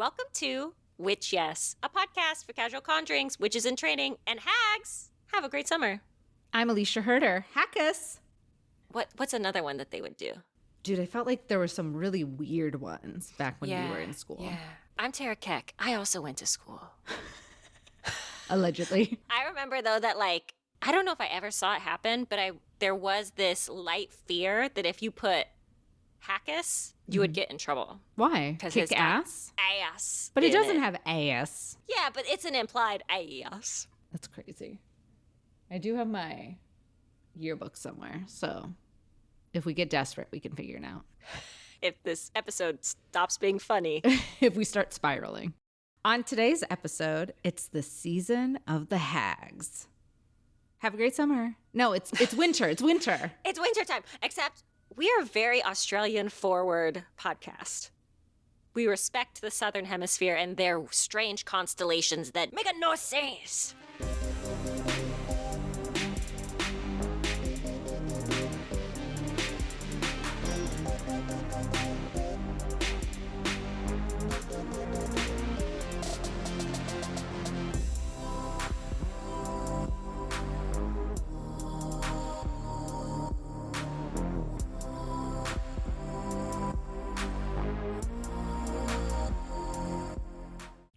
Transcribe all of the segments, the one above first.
Welcome to Witch Yes, a podcast for casual conjurings, witches in training, and hags. Have a great summer. I'm Alicia Herder. Hack us. What's another one that they would do? Dude, I felt like there were some really weird ones back when we were in school. Yeah. I'm Terra Keck. I also went to school. Allegedly. I remember, though, that, I don't know if I ever saw it happen, but there was this light fear that if you put Hackus, you would get in trouble. Why? Kick ass? Ass. But it doesn't have ass. Yeah, but it's an implied ass. That's crazy. I do have my yearbook somewhere, so if we get desperate, we can figure it out. If this episode stops being funny. If we start spiraling. On today's episode, it's the season of the hags. Have a great summer. No, it's winter. It's winter. It's winter time, except we are a very Australian-forward podcast. We respect the Southern Hemisphere and their strange constellations that make no sense.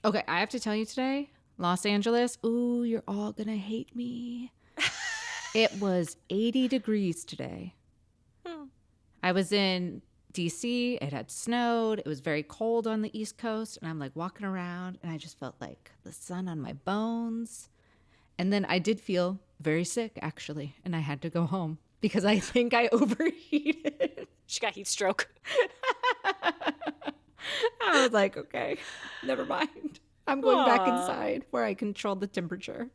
Okay, I have to tell you today, Los Angeles, ooh, you're all gonna hate me. It was 80 degrees today. I was in DC, it had snowed, it was very cold on the East Coast, and I'm like walking around, and I just felt like the sun on my bones. And then I did feel very sick, actually, and I had to go home because I think I overheated. She got heat stroke. I was like, okay, never mind. I'm going back inside where I control the temperature.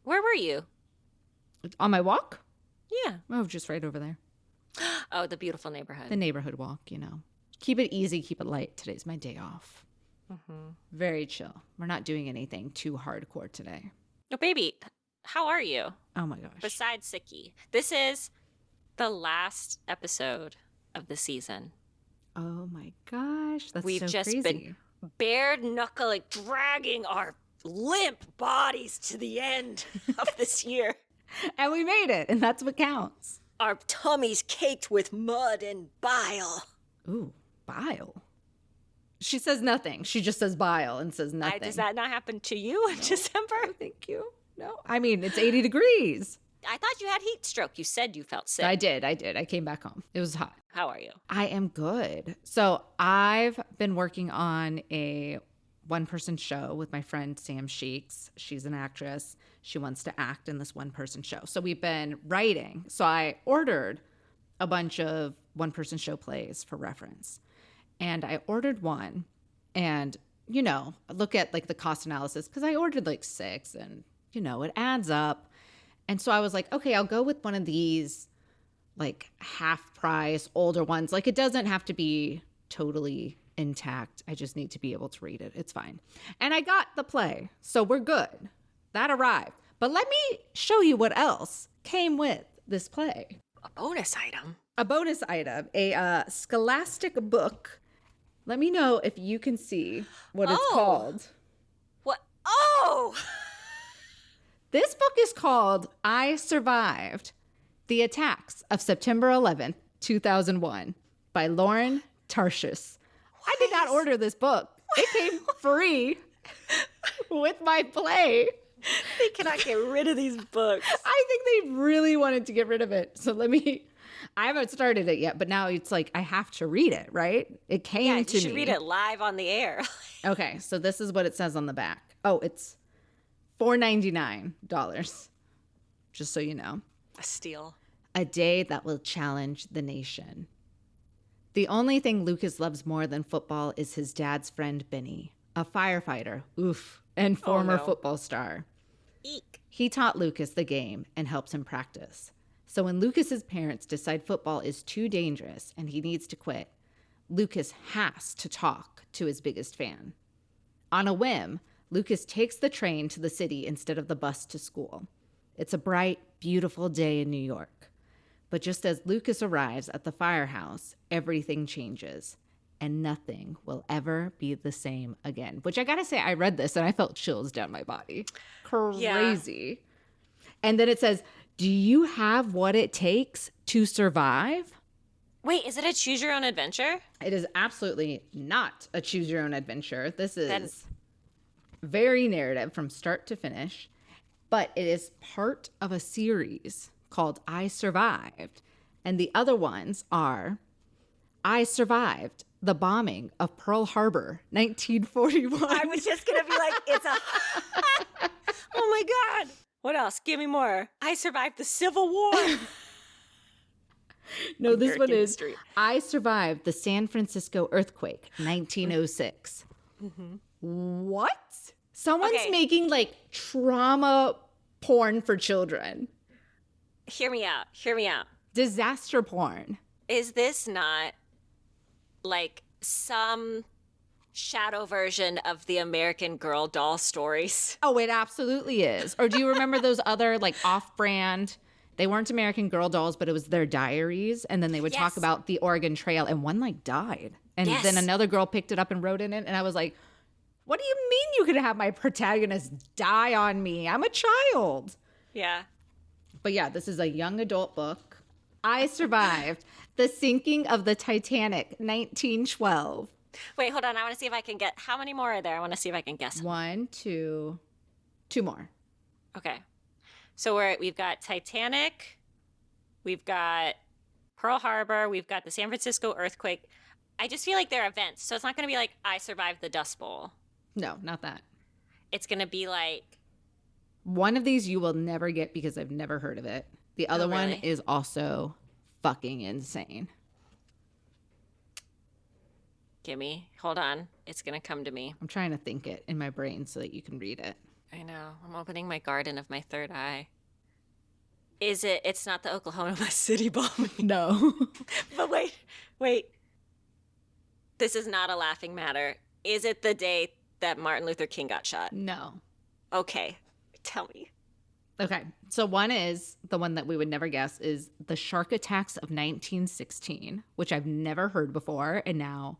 Where were you? On my walk? Yeah. Oh, just right over there. Oh, the beautiful neighborhood. The neighborhood walk, you know. Keep it easy, keep it light. Today's my day off. Mm-hmm. Very chill. We're not doing anything too hardcore today. Oh, baby, how are you? Oh, my gosh. Besides sicky. This is the last episode of the season. Oh, my gosh. That's We've so just crazy. been bare-knuckling, dragging our limp bodies to the end of this year. And we made it, and that's what counts. Our tummies caked with mud and bile. Ooh, bile. She says nothing. She just says bile and says nothing. Does that not happen to you in December? No, thank you. No. I mean, it's 80 degrees. I thought you had heat stroke. You said you felt sick. I did. I came back home. It was hot. How are you? I am good. So I've been working on a one-person show with my friend Sam Sheeks. She's an actress. She wants to act in this one-person show. So we've been writing. So I ordered a bunch of one-person show plays for reference. And I ordered one and, look at the cost analysis because I ordered 6 and, it adds up. And so I was like, okay, I'll go with one of these half price, older ones. It doesn't have to be totally intact. I just need to be able to read it. It's fine. And I got the play. So we're good. That arrived. But let me show you what else came with this play. A bonus item. A bonus item. A scholastic book. Let me know if you can see what it's called. What? Oh! This book is called I Survived: The Attacks of September 11th, 2001 by Lauren Tarshis. I did not order this book. It came free with my play. They cannot get rid of these books. I think they really wanted to get rid of it. So I haven't started it yet, but now it's I have to read it, right? It came to me. Yeah, you should read it live on the air. Okay, so this is what it says on the back. Oh, it's $4.99, just so you know. A steal. A day that will challenge the nation. The only thing Lucas loves more than football is his dad's friend Benny, a firefighter, and former football star. Eek. He taught Lucas the game and helps him practice. So when Lucas's parents decide football is too dangerous and he needs to quit, Lucas has to talk to his biggest fan. On a whim, Lucas takes the train to the city instead of the bus to school. It's a bright, beautiful day in New York. But just as Lucas arrives at the firehouse, everything changes. and nothing will ever be the same again. Which I gotta say, I read this and I felt chills down my body. Crazy. And then it says, do you have what it takes to survive? Wait, is it a choose your own adventure? It is absolutely not a choose your own adventure. This is very narrative from start to finish, but it is part of a series called I Survived. And the other ones are I Survived the Bombing of Pearl Harbor, 1941. I was just going to be like, it's a... Oh my God. What else? Give me more. I survived the Civil War. No, this American one is history. I Survived the San Francisco Earthquake, 1906. What? Someone's making like trauma porn for children. Hear me out. Hear me out. Disaster porn. Is this not like some shadow version of the American Girl doll stories? Oh, it absolutely is. Or do you remember those other like off-brand? They weren't American Girl dolls, but it was their diaries. And then they would talk about the Oregon Trail, and one like died. And then another girl picked it up and wrote in it. And I was like, what do you mean you could have my protagonist die on me? I'm a child. Yeah. But yeah, this is a young adult book. I Survived the Sinking of the Titanic, 1912. Wait, hold on. I want to see if I can get... How many more are there? I want to see if I can guess. 1, 2, 2 more. Okay. So we've got Titanic. We've got Pearl Harbor. We've got the San Francisco earthquake. I just feel like they're events. So it's not going to be like I Survived the Dust Bowl. No, not that. It's going to be like... One of these you will never get because I've never heard of it. The other one is also fucking insane. Gimme. Hold on. It's going to come to me. I'm trying to think it in my brain so that you can read it. I know. I'm opening my garden of my third eye. Is it? It's not the Oklahoma City bombing. No. But wait. This is not a laughing matter. Is it the day that Martin Luther King got shot? No. Okay. Tell me. Okay. So one is, the one that we would never guess, is the shark attacks of 1916, which I've never heard before. And now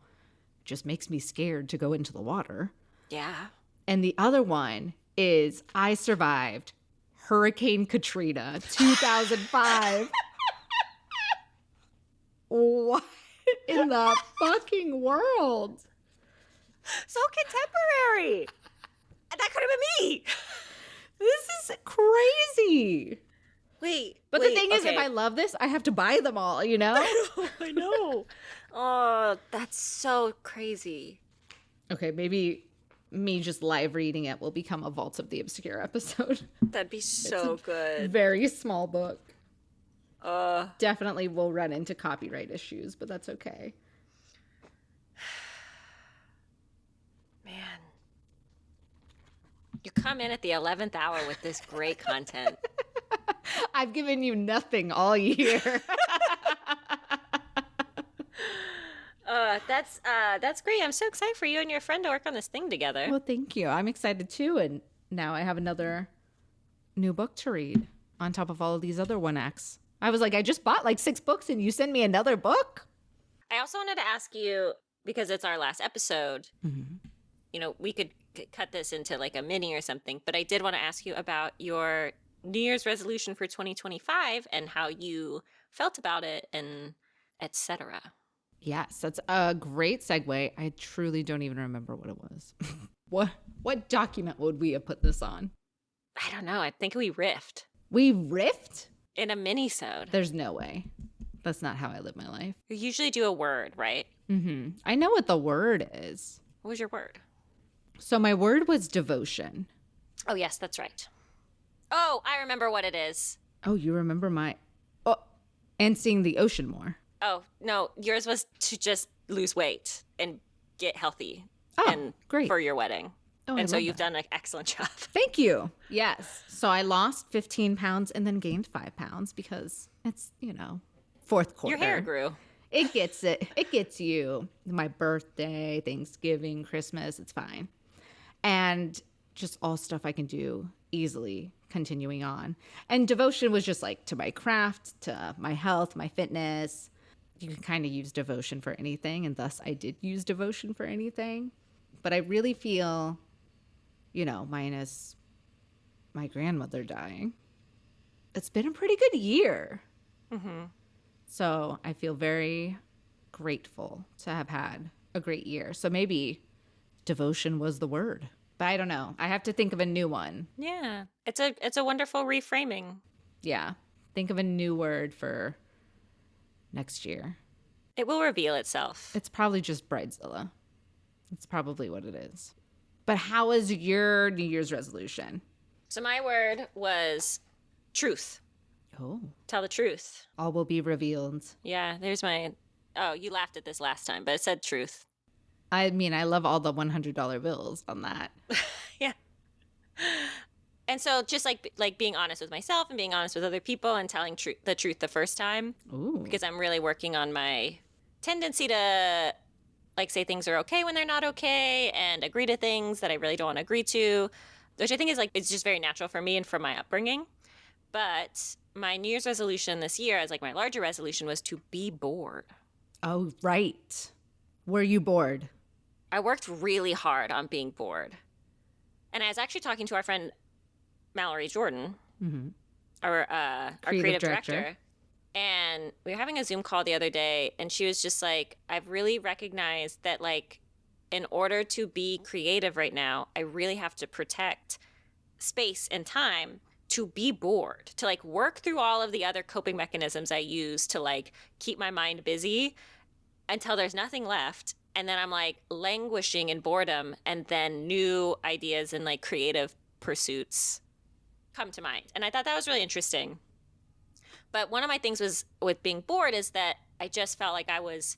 just makes me scared to go into the water. Yeah. And the other one is I Survived Hurricane Katrina, 2005. What in the fucking world? So contemporary. That could have been me. This is crazy. But the thing is, if I love this, I have to buy them all, you know? I know. Oh, that's so crazy. Okay, maybe me just live reading it will become a Vaults of the Obscure episode. That'd be so good. Very small book. Definitely will run into copyright issues, but that's okay. Man. You come in at the 11th hour with this great content. I've given you nothing all year. That's great. I'm so excited for you and your friend to work on this thing together. Well, thank you. I'm excited too. And now I have another new book to read on top of all of these other 1X. I was like, I just bought like 6 books and you send me another book? I also wanted to ask you, because it's our last episode, you know, we could cut this into like a mini or something, but I did want to ask you about your New Year's resolution for 2025 and how you felt about it and etc. Yes, that's a great segue. I truly don't even remember what it was. What document would we have put this on? I don't know. I think we riffed. We riffed? In a mini-sode. There's no way. That's not how I live my life. You usually do a word, right? I know what the word is. What was your word? So my word was devotion. Oh, yes, that's right. Oh, I remember what it is. Oh, you remember my... Oh, and seeing the ocean more. Oh, no, yours was to just lose weight and get healthy. Oh, and great. For your wedding. Oh, and so you've done an excellent job. Thank you. Yes. So I lost 15 pounds and then gained 5 pounds because it's, you know, fourth quarter. Your hair grew. It gets it. It gets you. My birthday, Thanksgiving, Christmas, it's fine. And just all stuff I can do easily continuing on. And devotion was just like to my craft, to my health, my fitness, you can kind of use devotion for anything, and thus I did use devotion for anything. But I really feel, minus my grandmother dying, it's been a pretty good year. Mm-hmm. So I feel very grateful to have had a great year. So maybe devotion was the word. But I don't know. I have to think of a new one. Yeah. It's a wonderful reframing. Yeah. Think of a new word for next year. It will reveal itself. It's probably just Bridezilla. It's probably what it is. But how was your New Year's resolution? So my word was truth. Oh. Tell the truth. All will be revealed. Yeah, there's my... Oh, you laughed at this last time, but it said truth. I mean, I love all the $100 bills on that. Yeah. And so just like being honest with myself and being honest with other people and telling the truth the first time. Ooh. Because I'm really working on my tendency to say things are okay when they're not okay and agree to things that I really don't want to agree to, which I think is it's just very natural for me and for my upbringing. But my New Year's resolution this year, as my larger resolution, was to be bored. Oh, right. Were you bored? I worked really hard on being bored. And I was actually talking to our friend Mallory Jordan, our creative director. And we were having a Zoom call the other day, and she was just like, I've really recognized that, in order to be creative right now, I really have to protect space and time to be bored, to, work through all of the other coping mechanisms I use to, keep my mind busy until there's nothing left. And then I'm, languishing in boredom, and then new ideas and, creative pursuits come to mind. And I thought that was really interesting. But one of my things was with being bored is that I just felt like I was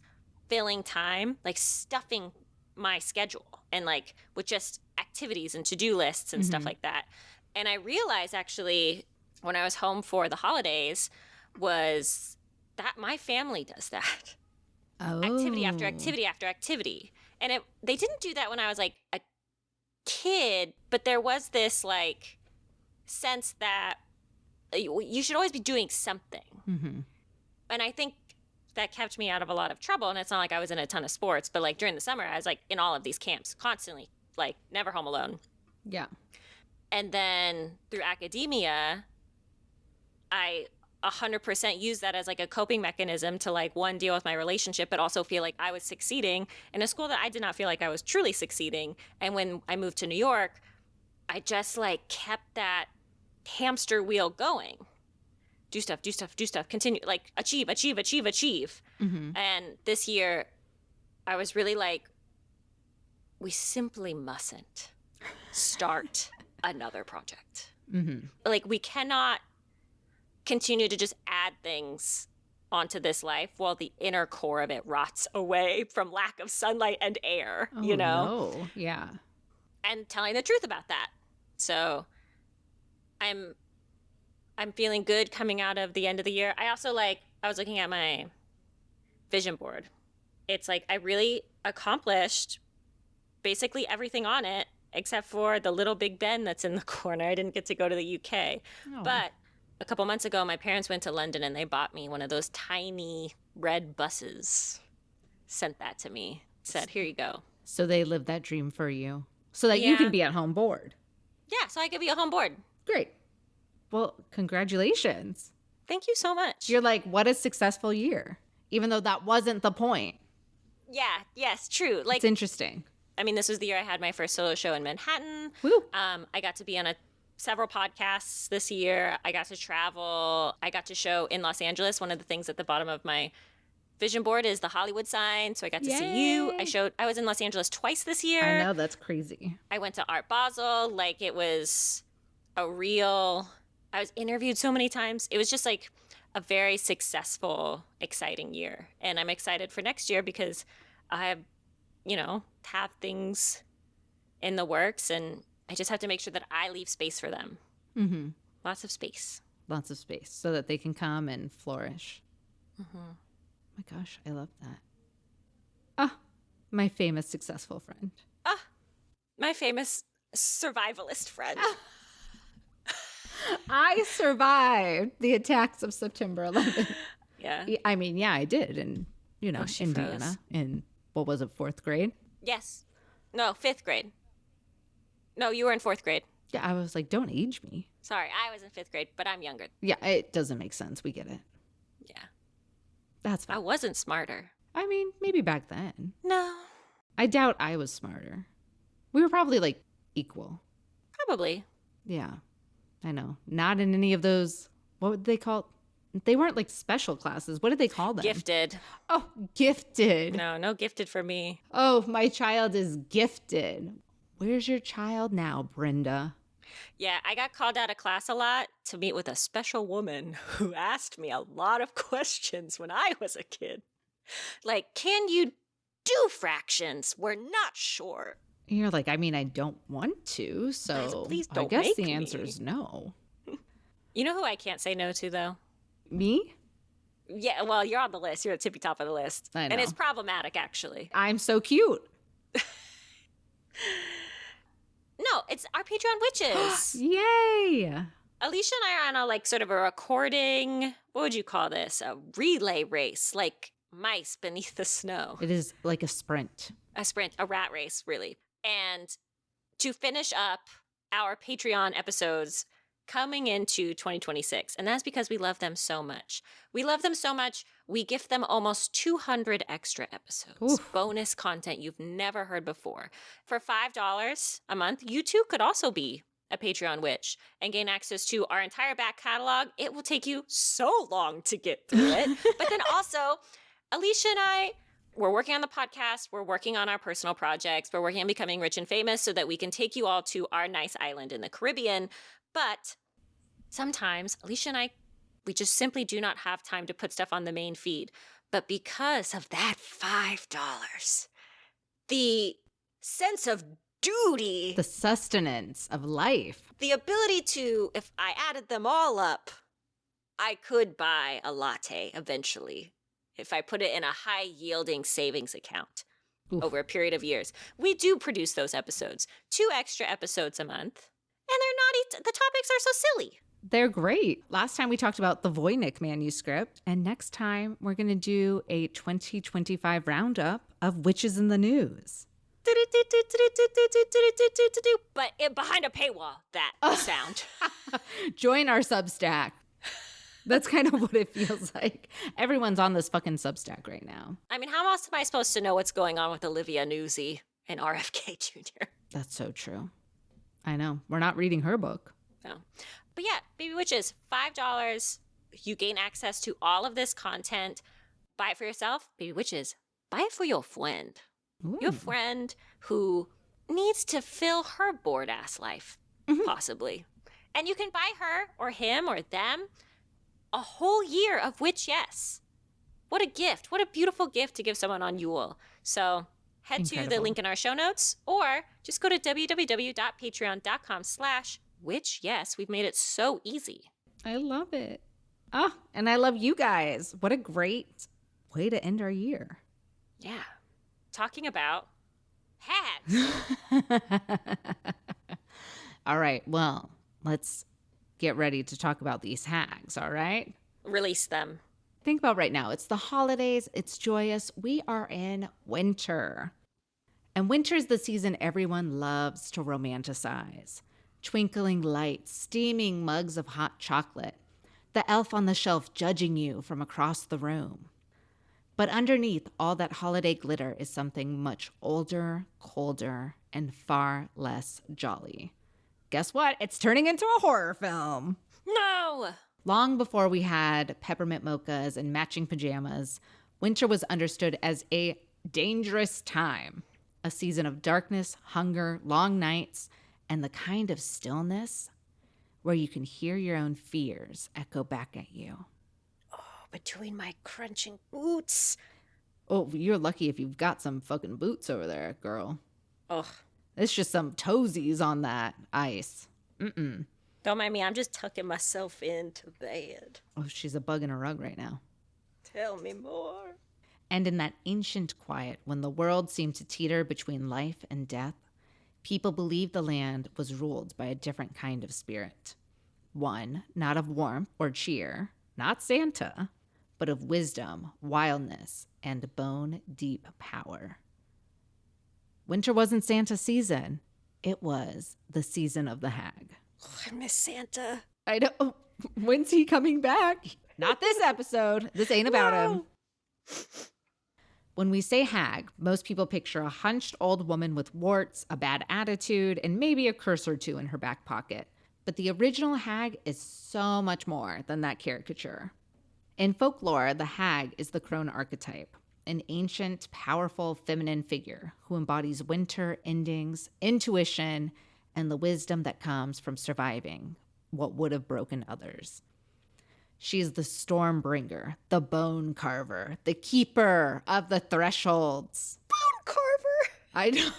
filling time, stuffing my schedule and with just activities and to-do lists and stuff like that. And I realized actually when I was home for the holidays was that my family does that. Oh. Activity after activity after activity. And they didn't do that when I was a kid, but there was this sense that you should always be doing something. Mm-hmm. And I think that kept me out of a lot of trouble. And it's not like I was in a ton of sports, but during the summer, I was in all of these camps constantly, never home alone. Yeah. And then through academia, I 100% use that as a coping mechanism to one, deal with my relationship, but also feel like I was succeeding in a school that I did not feel like I was truly succeeding. And when I moved to New York, I just kept that hamster wheel going. Do stuff, continue, achieve. Mm-hmm. And this year I was really we simply mustn't start another project. Mm-hmm. We cannot continue to just add things onto this life while the inner core of it rots away from lack of sunlight and air, No. Yeah. And telling the truth about that. So I'm feeling good coming out of the end of the year. I also I was looking at my vision board. It's I really accomplished basically everything on it except for the little Big Ben that's in the corner. I didn't get to go to the UK. Oh. But a couple months ago, my parents went to London and they bought me one of those tiny red buses. Sent that to me. Said, here you go. So they lived that dream for you so that you can be at home bored. Yeah, so I could be at home bored. Great. Well, congratulations. Thank you so much. You're what a successful year, even though that wasn't the point. Yeah, yes, true. It's interesting. I mean, this was the year I had my first solo show in Manhattan. Woo. I got to be on several podcasts this year. I got to travel. I got to show in Los Angeles. One of the things at the bottom of my vision board is the Hollywood sign. So I got to see you. I was in Los Angeles twice this year. I know, that's crazy. I went to Art Basel. It was I was interviewed so many times. It was just a very successful, exciting year. And I'm excited for next year because I have, have things in the works, and I just have to make sure that I leave space for them. Mm-hmm. Lots of space. Lots of space so that they can come and flourish. Mm-hmm. Oh my gosh, I love that. Ah, my famous successful friend. Ah, my famous survivalist friend. Ah. I survived the attacks of September 11th. Yeah. I mean, yeah, I did. And Oh, she Indiana froze. in, what was it, 4th grade? Yes. No, 5th grade. No, you were in 4th grade. Yeah, I was like, don't age me. Sorry, I was in 5th grade, but I'm younger. Yeah, it doesn't make sense. We get it. Yeah. That's I fine. wasn't smarter. I mean, maybe back then. No. I doubt I was smarter. We were probably like equal. Probably. Yeah, I know. Not in any of those, what would they call? They weren't like special classes. What did they call them? Gifted. Oh, gifted. No gifted for me. Oh, my child is gifted. Where's your child now, Brenda? Yeah, I got called out of class a lot to meet with a special woman who asked me a lot of questions when I was a kid. Like, can you do fractions? We're not sure. And you're like, I mean, I don't want to, so Please I don't guess make the me. answer is no. You know who I can't say no to, though? Me? Yeah, well, you're on the list. You're at the tippy top of the list. I And know. it's problematic, actually. I'm so cute. No, it's our Patreon witches. Yay! Alicia and I are on a, like, sort of a recording, what would you call this? A relay race, like mice beneath the snow. It is like a sprint. A sprint, a rat race, really. And to finish up our Patreon episodes coming into 2026. And that's because we love them so much. We love them so much, we gift them almost 200 extra episodes. Oof. Bonus content you've never heard before. For $5 a month, you too could also be a Patreon witch and gain access to our entire back catalog. It will take you so long to get through it. But then also, Alicia and I, we're working on the podcast. We're working on our personal projects. We're working on becoming rich and famous so that we can take you all to our nice island in the Caribbean. But sometimes Alicia and I, we just simply do not have time to put stuff on the main feed. But because of that $5, the sense of duty, The sustenance of life. the ability to, if I added them all up, I could buy a latte eventually if I put it in a high-yielding savings account Oof. over a period of years. We do produce those episodes, 2 extra episodes a month, and they're not, the topics are so silly. They're great. Last time we talked about the Voynich manuscript, and next time we're going to do a 2025 roundup of witches in the news. But behind a paywall, that sound. Join our Substack. That's kind of what it feels like. Everyone's on this fucking Substack right now. I mean, how else am I supposed to know what's going on with Olivia Newsy and RFK Jr.? That's so true. I know. We're not reading her book. No. But yeah, Baby Witches, $5. You gain access to all of this content. Buy it for yourself. Baby Witches, buy it for your friend. Ooh. Your friend who needs to fill her bored-ass life, possibly. And you can buy her or him or them a whole year of Witch Yes. What a gift. What a beautiful gift to give someone on Yule. So head to the Incredible. link in our show notes or just go to www.patreon.com/witch yes. We've made it so easy. I love it. Ah, and I love you guys. What a great way to end our year. Yeah. Talking about HAGS. All right. Well, let's get ready to talk about these hags, all right? Release them. Think about right now. It's the holidays. It's joyous. We are in winter. And winter is the season everyone loves to romanticize. Twinkling lights, steaming mugs of hot chocolate, the elf on the shelf judging you from across the room. But underneath all that holiday glitter is something much older, colder, and far less jolly. Guess what? It's turning into a horror film. No! Long before we had peppermint mochas and matching pajamas, winter was understood as a dangerous time, a season of darkness, hunger, long nights, and the kind of stillness where you can hear your own fears echo back at you. Between my crunching boots. Oh, you're lucky if you've got some fucking boots over there, girl. Ugh. It's just some toesies on that ice. Mm-mm. Don't mind me, I'm just tucking myself into bed. Oh, she's a bug in a rug right now. Tell me more. And in that ancient quiet, when the world seemed to teeter between life and death, people believed the land was ruled by a different kind of spirit. One not of warmth or cheer, not Santa, but of wisdom, wildness, and bone-deep power. Winter wasn't Santa's season. It was the season of the hag. Oh, I miss Santa. I know. When's he coming back? Not this episode. This ain't about him. When we say hag, most people picture a hunched old woman with warts, a bad attitude, and maybe a curse or two in her back pocket. But the original hag is so much more than that caricature. In folklore, the hag is the crone archetype, an ancient, powerful feminine figure who embodies winter endings, intuition, and the wisdom that comes from surviving what would have broken others. She is the storm bringer, the bone carver, the keeper of the thresholds. Bone carver? I know.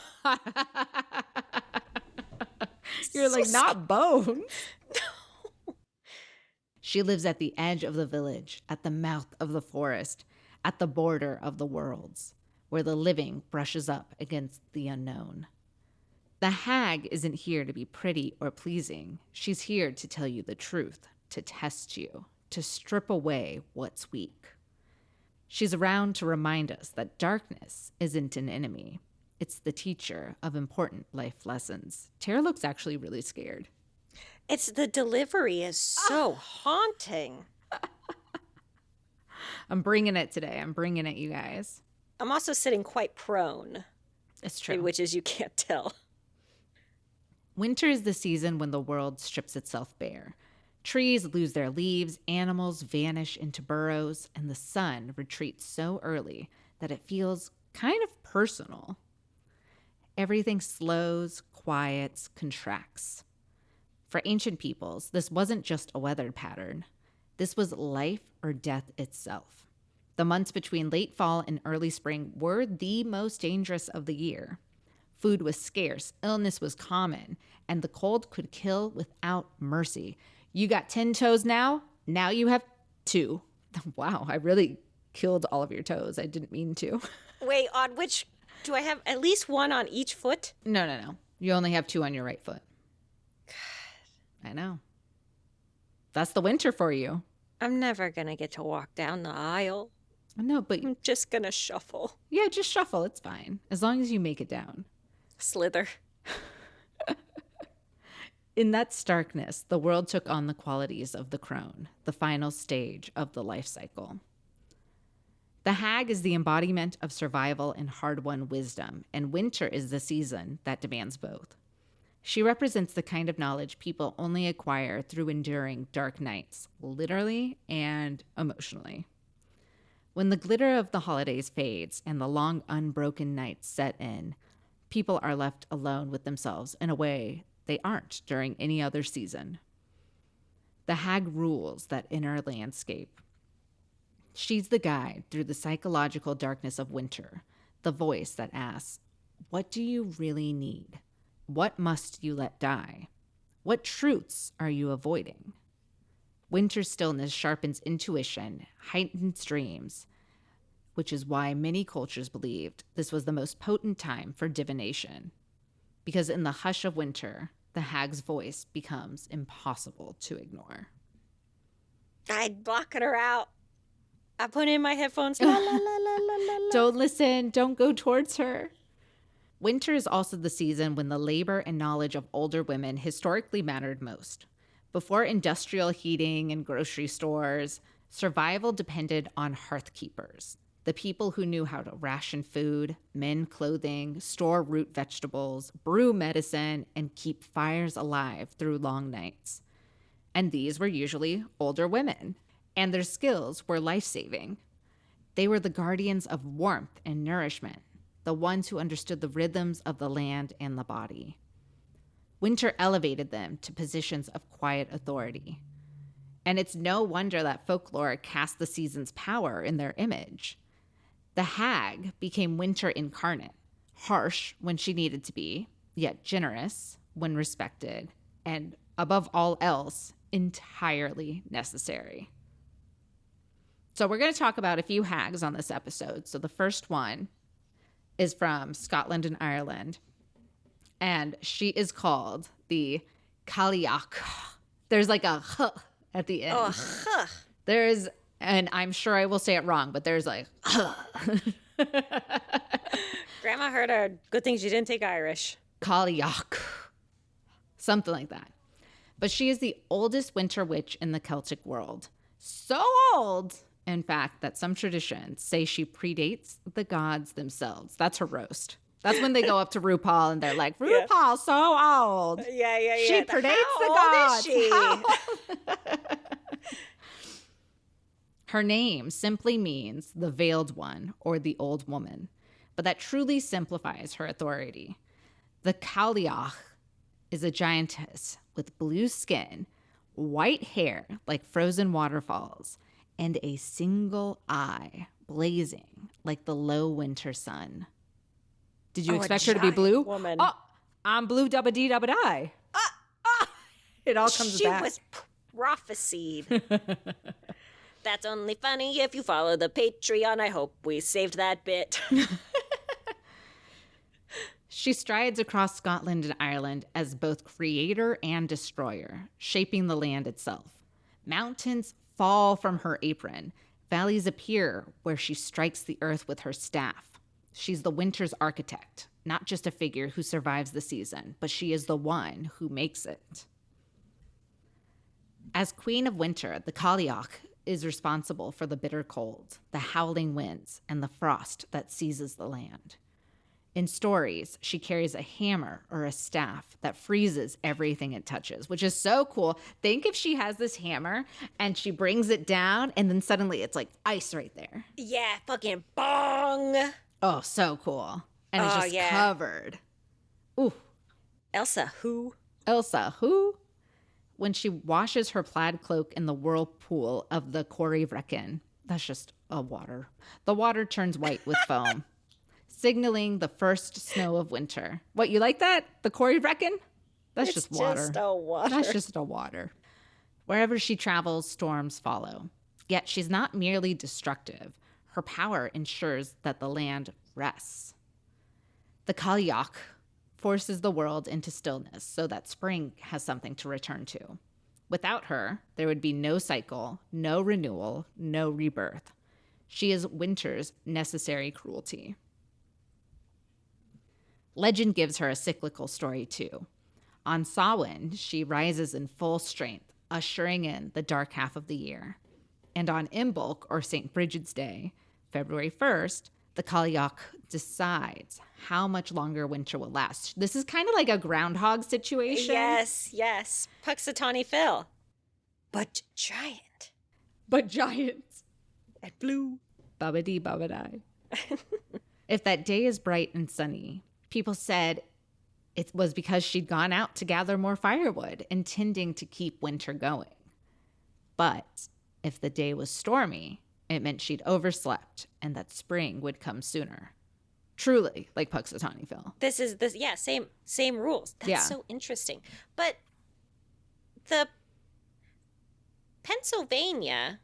You're like, not bones. No. She lives at the edge of the village, at the mouth of the forest, at the border of the worlds, where the living brushes up against the unknown. The hag isn't here to be pretty or pleasing. She's here to tell you the truth, to test you, to strip away what's weak. She's around to remind us that darkness isn't an enemy. It's the teacher of important life lessons. Terra looks actually really scared. It's the delivery is so haunting. I'm bringing it today. I'm bringing it, you guys. I'm also sitting quite prone. It's true. Which is you can't tell. Winter is the season when the world strips itself bare. Trees lose their leaves, animals vanish into burrows, and the sun retreats so early that it feels kind of personal. Everything slows, quiets, contracts. For ancient peoples, this wasn't just a weather pattern. This was life or death itself. The months between late fall and early spring were the most dangerous of the year. Food was scarce, illness was common, and the cold could kill without mercy. You got 10 toes now you have 2. Wow, I really killed all of your toes. I didn't mean to. Wait, on which, do I have at least 1 on each foot? No. You only have 2 on your right foot. God. I know. That's the winter for you. I'm never going to get to walk down the aisle. No, but I'm just going to shuffle. Yeah, just shuffle. It's fine. As long as you make it down. Slither. In that starkness, the world took on the qualities of the crone, the final stage of the life cycle. The hag is the embodiment of survival and hard-won wisdom, and winter is the season that demands both. She represents the kind of knowledge people only acquire through enduring dark nights, literally and emotionally. When the glitter of the holidays fades and the long, unbroken nights set in, people are left alone with themselves in a way they aren't during any other season. The hag rules that inner landscape. She's the guide through the psychological darkness of winter, the voice that asks, what do you really need? What must you let die? What truths are you avoiding? Winter stillness sharpens intuition, heightens dreams, which is why many cultures believed this was the most potent time for divination. Because in the hush of winter, the hag's voice becomes impossible to ignore. I'd blocking her out. I put in my headphones. La, la, la, la, la, la, la. Don't listen. Don't go towards her. Winter is also the season when the labor and knowledge of older women historically mattered most. Before industrial heating and grocery stores, survival depended on hearth keepers, the people who knew how to ration food, mend clothing, store root vegetables, brew medicine, and keep fires alive through long nights. And these were usually older women, and their skills were life-saving. They were the guardians of warmth and nourishment, the ones who understood the rhythms of the land and the body. Winter elevated them to positions of quiet authority. And it's no wonder that folklore cast the season's power in their image. The hag became winter incarnate, harsh when she needed to be, yet generous when respected, and above all else, entirely necessary. So we're going to talk about a few hags on this episode. So the first one is from Scotland and Ireland, and she is called the Cailleach. There's like a h at the end. Oh, huh. There's And I'm sure I will say it wrong, but there's like, Grandma heard her. Good thing she didn't take Irish. Cailleach, something like that. But she is the oldest winter witch in the Celtic world. So old, in fact, that some traditions say she predates the gods themselves. That's her roast. That's when they go up to RuPaul and they're like, RuPaul's so old. Yeah. She predates the How old gods. is she? How old? Her name simply means the veiled one or the old woman, but that truly simplifies her authority. The Cailleach is a giantess with blue skin, white hair like frozen waterfalls, and a single eye blazing like the low winter sun. Did you expect her to be blue? Woman. Oh, I'm blue dubba dee dubba die. It all comes back. She was prophesied. That's only funny if you follow the Patreon. I hope we saved that bit. She strides across Scotland and Ireland as both creator and destroyer, shaping the land itself. Mountains fall from her apron. Valleys appear where she strikes the earth with her staff. She's the winter's architect, not just a figure who survives the season, but she is the one who makes it. As Queen of Winter, the Cailleach is responsible for the bitter cold, the howling winds, and the frost that seizes the land. In stories, she carries a hammer or a staff that freezes everything it touches, which is so cool. Think if she has this hammer and she brings it down and then suddenly it's like ice right there. Yeah, fucking bong. Oh, so cool. And it's just covered. Ooh. Elsa, who? Elsa, who? When she washes her plaid cloak in the whirlpool of the Corrie Vrecken, that's just a water. The water turns white with foam, signaling the first snow of winter. What, you like that? The Corrie Vrecken? That's just water. Just a water. That's just a water. Wherever she travels, storms follow. Yet she's not merely destructive. Her power ensures that the land rests. The Cailleach forces the world into stillness so that spring has something to return to. Without her, there would be no cycle, no renewal, no rebirth. She is winter's necessary cruelty. Legend gives her a cyclical story too. On Samhain, she rises in full strength, ushering in the dark half of the year. And on Imbolc, or St. Bridget's Day, February 1st, the Cailleach decides how much longer winter will last. This is kind of like a groundhog situation. Yes. Puxatawny Phil. But giant. But giants. And blue. Babadi babadai. If that day is bright and sunny, people said it was because she'd gone out to gather more firewood, intending to keep winter going. But if the day was stormy, it meant she'd overslept and that spring would come sooner. Truly, like Puxatawny Phil. Same rules. That's so interesting. But the Pennsylvania,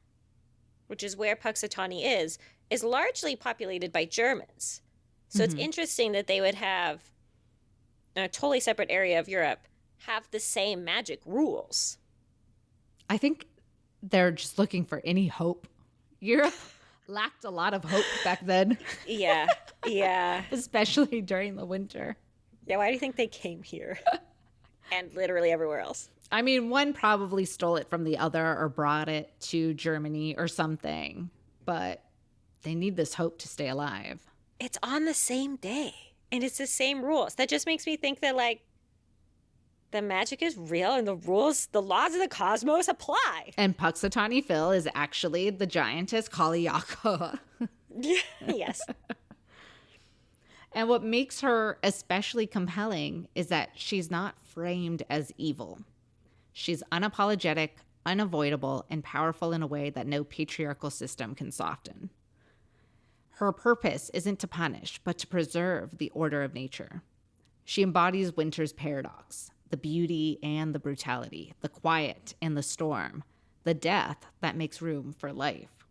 which is where Puxatawny is largely populated by Germans. So it's interesting that they would have, in a totally separate area of Europe, have the same magic rules. I think they're just looking for any hope. Europe lacked a lot of hope back then. Yeah. Especially during the winter. Yeah, why do you think they came here? And literally everywhere else. I mean, one probably stole it from the other or brought it to Germany or something. But they need this hope to stay alive. It's on the same day. And it's the same rules. That just makes me think that, like, the magic is real and the rules, the laws of the cosmos apply. And Puxatawny Phil is actually the giantess Cailleach. Yes. And what makes her especially compelling is that she's not framed as evil. She's unapologetic, unavoidable, and powerful in a way that no patriarchal system can soften. Her purpose isn't to punish, but to preserve the order of nature. She embodies winter's paradox, the beauty and the brutality, the quiet and the storm, the death that makes room for life.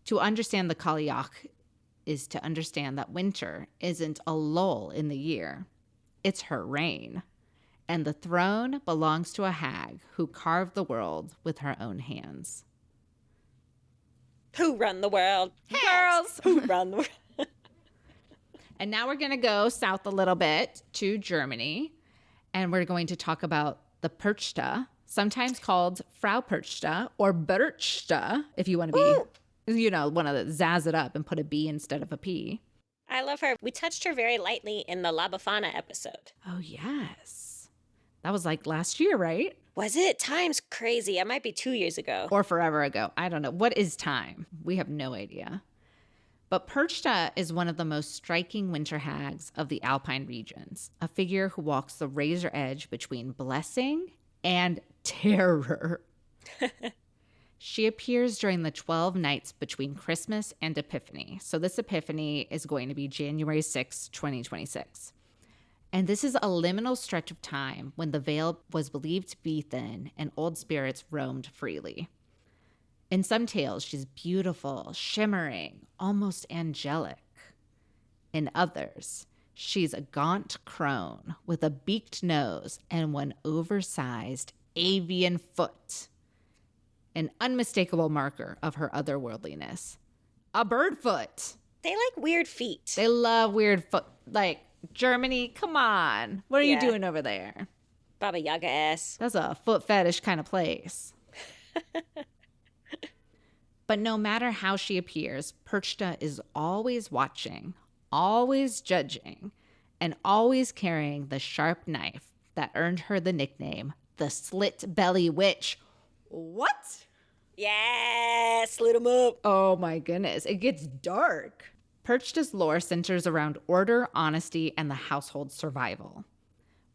To understand the Cailleach is to understand that winter isn't a lull in the year. It's her reign. And the throne belongs to a hag who carved the world with her own hands. Who run the world? Girls. Who run the world? And now we're going to go south a little bit to Germany, and we're going to talk about the Perchta, sometimes called Frau Perchta or Berchta, if you want to be, want to zazz it up and put a B instead of a P. I love her. We touched her very lightly in the La Befana episode. Oh, yes. That was like last year, right? Was it? Time's crazy. It might be 2 years ago. Or forever ago. I don't know. What is time? We have no idea. But Perchta is one of the most striking winter hags of the Alpine regions, a figure who walks the razor edge between blessing and terror. She appears during the 12 nights between Christmas and Epiphany. So this Epiphany is going to be January 6, 2026. And this is a liminal stretch of time when the veil was believed to be thin and old spirits roamed freely. In some tales, she's beautiful, shimmering, almost angelic. In others, she's a gaunt crone with a beaked nose and one oversized avian foot, an unmistakable marker of her otherworldliness. A bird foot. They like weird feet. They love weird foot. Like, Germany, come on. What are you doing over there? Baba Yaga ass. That's a foot fetish kind of place. But no matter how she appears, Perchta is always watching, always judging, and always carrying the sharp knife that earned her the nickname, the Slit Belly Witch. What? Yeah, slit 'em up. Oh my goodness, it gets dark. Perchta's lore centers around order, honesty, and the household survival.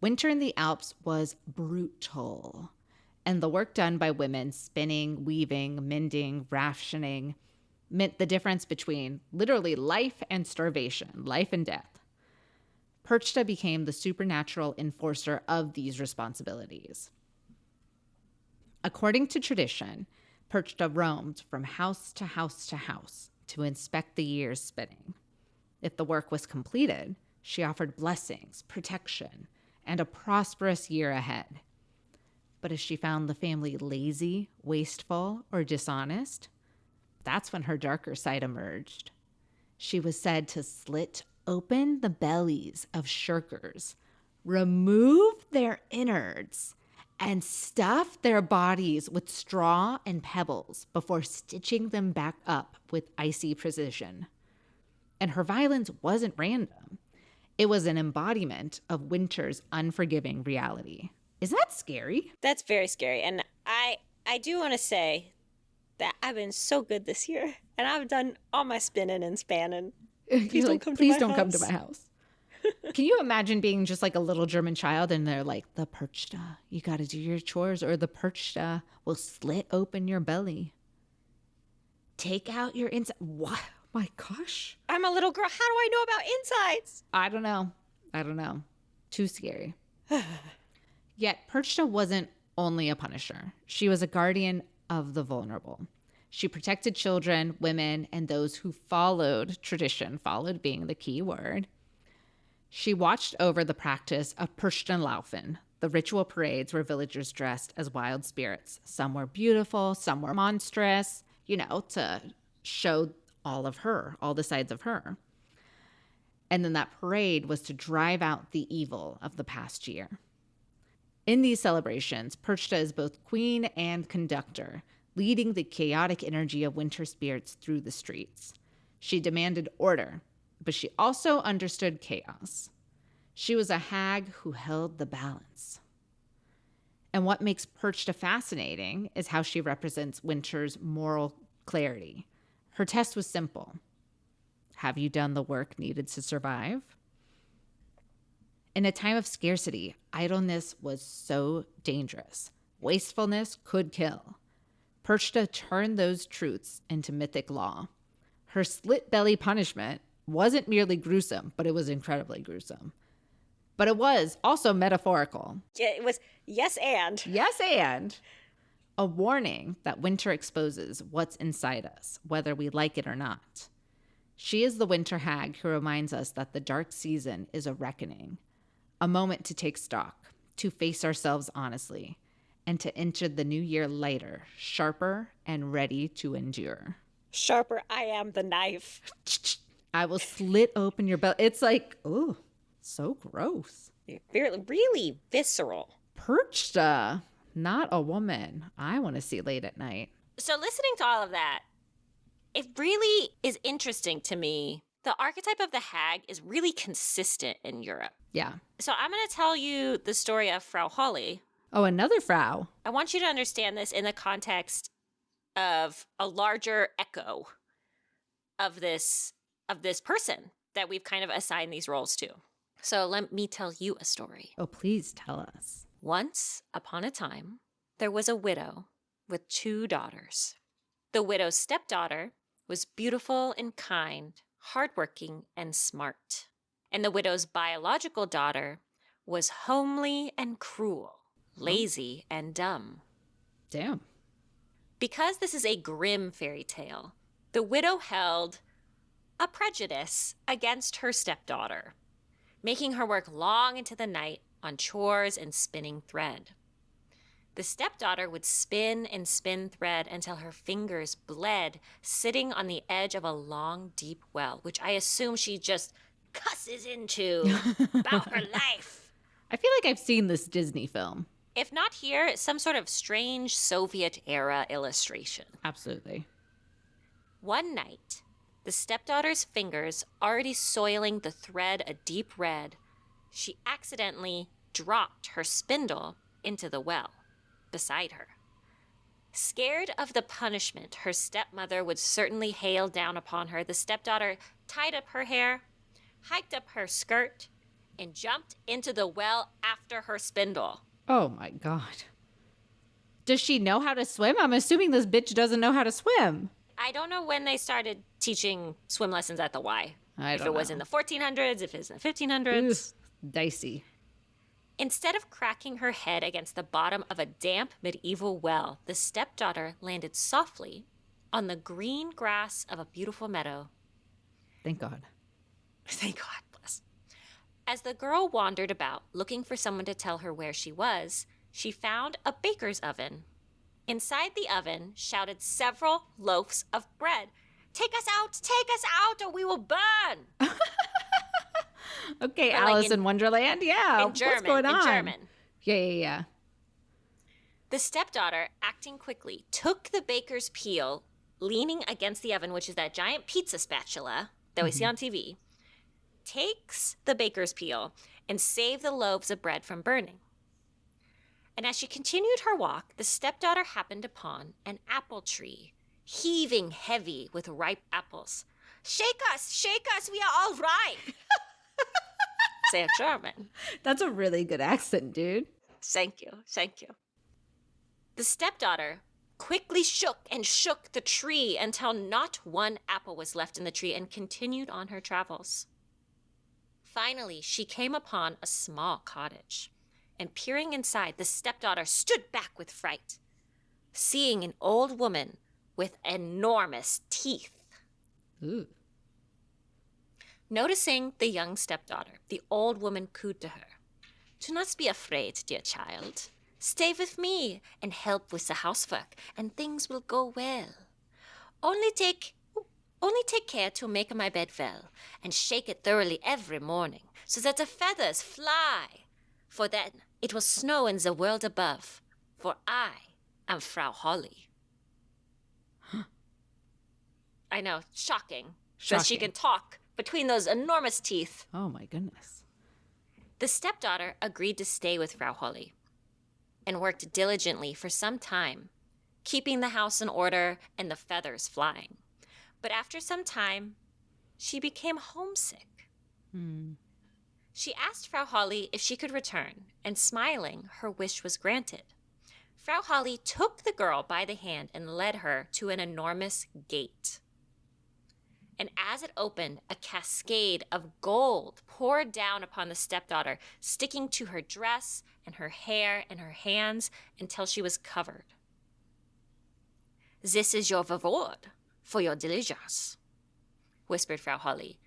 Winter in the Alps was brutal, and the work done by women spinning, weaving, mending, rationing meant the difference between literally life and starvation, life and death. Perchta became the supernatural enforcer of these responsibilities. According to tradition, Perchta roamed from house to house to house to inspect the year's spinning. If the work was completed, she offered blessings, protection, and a prosperous year ahead. But if she found the family lazy, wasteful, or dishonest, that's when her darker side emerged. She was said to slit open the bellies of shirkers, remove their innards, and stuff their bodies with straw and pebbles before stitching them back up with icy precision. And her violence wasn't random. It was an embodiment of winter's unforgiving reality. Is that scary? That's very scary. And I do want to say that I've been so good this year. And I've done all my spinning and spanning. Please don't come to my house. Can you imagine being just like a little German child and they're like, the Perchta, you got to do your chores, or the Perchta will slit open your belly. Take out your inside. What? My gosh. I'm a little girl. How do I know about insides? I don't know. Too scary. Yet Perchta wasn't only a punisher. She was a guardian of the vulnerable. She protected children, women, and those who followed tradition, followed being the key word. She watched over the practice of Perchtenlaufen, the ritual parades where villagers dressed as wild spirits. Some were beautiful, some were monstrous, to show all of her, all the sides of her. And then that parade was to drive out the evil of the past year. In these celebrations, Perchta is both queen and conductor, leading the chaotic energy of winter spirits through the streets. She demanded order, but she also understood chaos. She was a hag who held the balance. And what makes Perchta fascinating is how she represents winter's moral clarity. Her test was simple. Have you done the work needed to survive? In a time of scarcity, idleness was so dangerous. Wastefulness could kill. Perchta turned those truths into mythic law. Her slit belly punishment wasn't merely gruesome, but it was incredibly gruesome. But it was also metaphorical. Yeah, it was yes and. Yes and. A warning that winter exposes what's inside us, whether we like it or not. She is the winter hag who reminds us that the dark season is a reckoning, a moment to take stock, to face ourselves honestly, and to enter the new year lighter, sharper, and ready to endure. Sharper, I am the knife. I will slit open your belly. It's like, oh, so gross. Really visceral. Perched, not a woman I want to see late at night. So listening to all of that, it really is interesting to me. The archetype of the hag is really consistent in Europe. Yeah. So I'm going to tell you the story of Frau Holly. Oh, another Frau. I want you to understand this in the context of a larger echo of this person that we've kind of assigned these roles to. So let me tell you a story. Oh, please tell us. Once upon a time, there was a widow with 2 daughters. The widow's stepdaughter was beautiful and kind, hardworking and smart. And the widow's biological daughter was homely and cruel, lazy and dumb. Damn. Because this is a grim fairy tale, the widow held a prejudice against her stepdaughter, making her work long into the night on chores and spinning thread. The stepdaughter would spin and spin thread until her fingers bled, sitting on the edge of a long, deep well, which I assume she just cusses into about her life. I feel like I've seen this Disney film. If not here, some sort of strange Soviet-era illustration. Absolutely. One night, the stepdaughter's fingers already soiling the thread a deep red, she accidentally dropped her spindle into the well beside her. Scared of the punishment her stepmother would certainly hail down upon her, the stepdaughter tied up her hair, hiked up her skirt, and jumped into the well after her spindle. Oh my God. Does she know how to swim? I'm assuming this bitch doesn't know how to swim. I don't know when they started teaching swim lessons at the Y. If it was in the 1400s, if it was in the 1500s. Dicey. Instead of cracking her head against the bottom of a damp medieval well, the stepdaughter landed softly on the green grass of a beautiful meadow. Thank God. Thank God, bless. As the girl wandered about, looking for someone to tell her where she was, she found a baker's oven. Inside the oven shouted several loaves of bread. Take us out, or we will burn. Okay, But Alice in Wonderland. Yeah. In German, what's going on? in German. Yeah. The stepdaughter, acting quickly, took the baker's peel, leaning against the oven, which is that giant pizza spatula that we see on TV, takes the baker's peel and saved the loaves of bread from burning. And as she continued her walk, the stepdaughter happened upon an apple tree, heaving heavy with ripe apples. Shake us, we are all ripe. Say it German. That's a really good accent, dude. Thank you. The stepdaughter quickly shook and shook the tree until not one apple was left in the tree and continued on her travels. Finally, she came upon a small cottage, and peering inside, the stepdaughter stood back with fright, seeing an old woman with enormous teeth. Ooh. Noticing the young stepdaughter, the old woman cooed to her, "Do not be afraid, dear child. Stay with me and help with the housework, and things will go well. Only take care to make my bed well, and shake it thoroughly every morning, so that the feathers fly. For then it will snow in the world above, for I am Frau Holly." I know, shocking. That she can talk between those enormous teeth. Oh my goodness. The stepdaughter agreed to stay with Frau Holly and worked diligently for some time, keeping the house in order and the feathers flying. But after some time, she became homesick. She asked Frau Holly if she could return, and smiling, her wish was granted. Frau Holly took the girl by the hand and led her to an enormous gate. And as it opened, a cascade of gold poured down upon the stepdaughter, sticking to her dress and her hair and her hands until she was covered. "This is your reward for your diligence," whispered Frau Holly.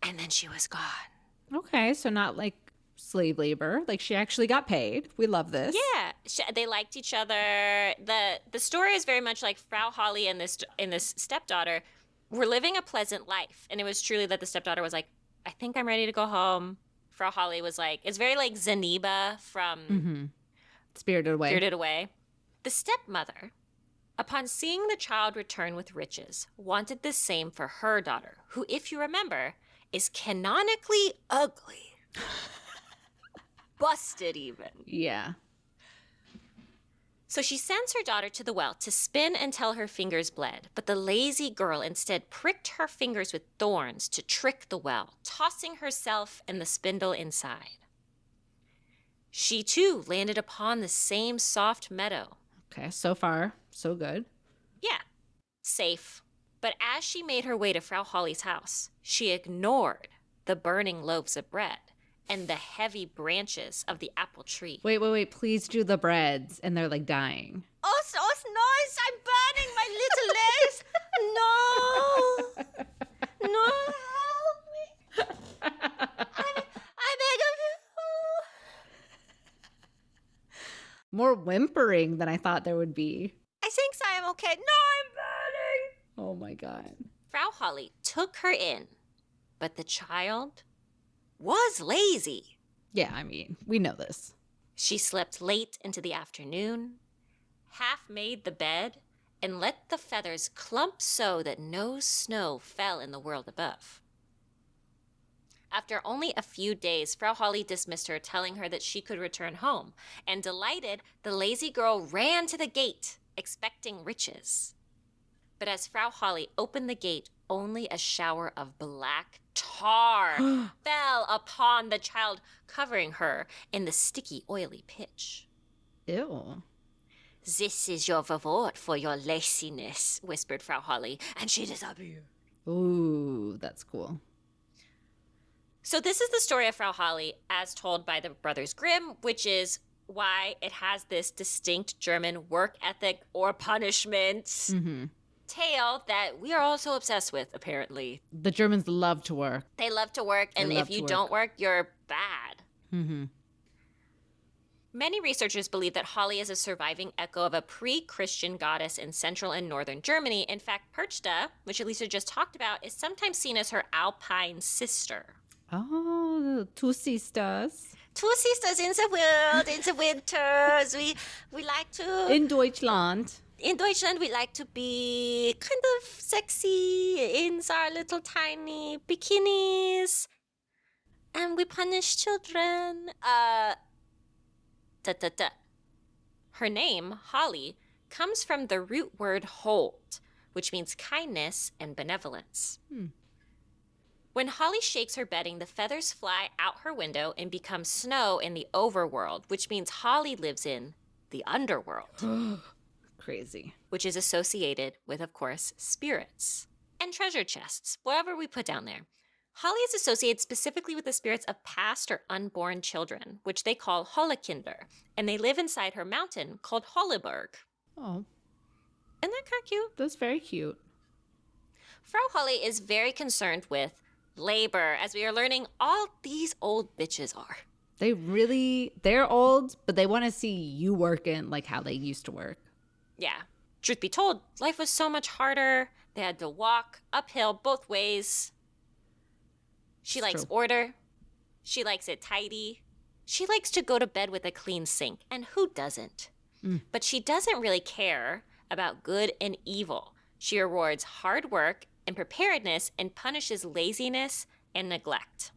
And then she was gone. Okay, so not like slave labor. Like she actually got paid. We love this. Yeah, they liked each other. The story is very much like Frau Holly and this stepdaughter were living a pleasant life, and it was truly that the stepdaughter was like, I think I'm ready to go home. Frau Holly was like, it's very like Zaniba from Spirited Away. Spirited Away. The stepmother, upon seeing the child return with riches, wanted the same for her daughter, who, if you remember, is canonically ugly. Busted even. Yeah. So she sends her daughter to the well to spin until her fingers bled, but the lazy girl instead pricked her fingers with thorns to trick the well, tossing herself and the spindle inside. She too landed upon the same soft meadow. Okay, so far, so good. Yeah, safe. But as she made her way to Frau Holly's house, she ignored the burning loaves of bread and the heavy branches of the apple tree. Wait. Please do the breads. And they're like dying. Oh, so nice. I'm burning my little legs. No. No, help me. I beg of you. More whimpering than I thought there would be. I think I am okay. No, I'm burning. Oh my God. Frau Holly took her in, but the child was lazy. Yeah, I mean, we know this. She slept late into the afternoon, half made the bed, and let the feathers clump so that no snow fell in the world above. After only a few days, Frau Holly dismissed her, telling her that she could return home, and delighted, the lazy girl ran to the gate, expecting riches. But as Frau Holly opened the gate, only a shower of black tar fell upon the child, covering her in the sticky, oily pitch. Ew. This is your reward for your laziness, whispered Frau Holly, and she disappeared. Ooh, that's cool. So this is the story of Frau Holly as told by the Brothers Grimm, which is why it has this distinct German work ethic or punishment tale that we are also obsessed with, apparently. The Germans love to work. They love to work, and if you don't work, you're bad. Many researchers believe that Holly is a surviving echo of a pre-Christian goddess in central and northern Germany. In fact, Perchta, which Alicia just talked about, is sometimes seen as her alpine sister. Oh, two sisters. Two sisters in the world, in the winters. We like to... In Deutschland. In Deutschland, we like to be kind of sexy in our little tiny bikinis. And we punish children. Her name, Holly, comes from the root word hold, which means kindness and benevolence. When Holly shakes her bedding, the feathers fly out her window and become snow in the overworld, which means Holly lives in the underworld. Crazy. Which is associated with, of course, spirits and treasure chests, whatever we put down there. Holly is associated specifically with the spirits of past or unborn children, which they call Hollekinder, and they live inside her mountain called Holleberg. Oh. Isn't that kind of cute? That's very cute. Frau Holly is very concerned with labor, as we are learning all these old bitches are. They're old, but they want to see you working like how they used to work. Yeah. Truth be told, life was so much harder. They had to walk uphill both ways. She likes order. She likes it tidy. She likes to go to bed with a clean sink. And who doesn't? But she doesn't really care about good and evil. She rewards hard work and preparedness and punishes laziness and neglect.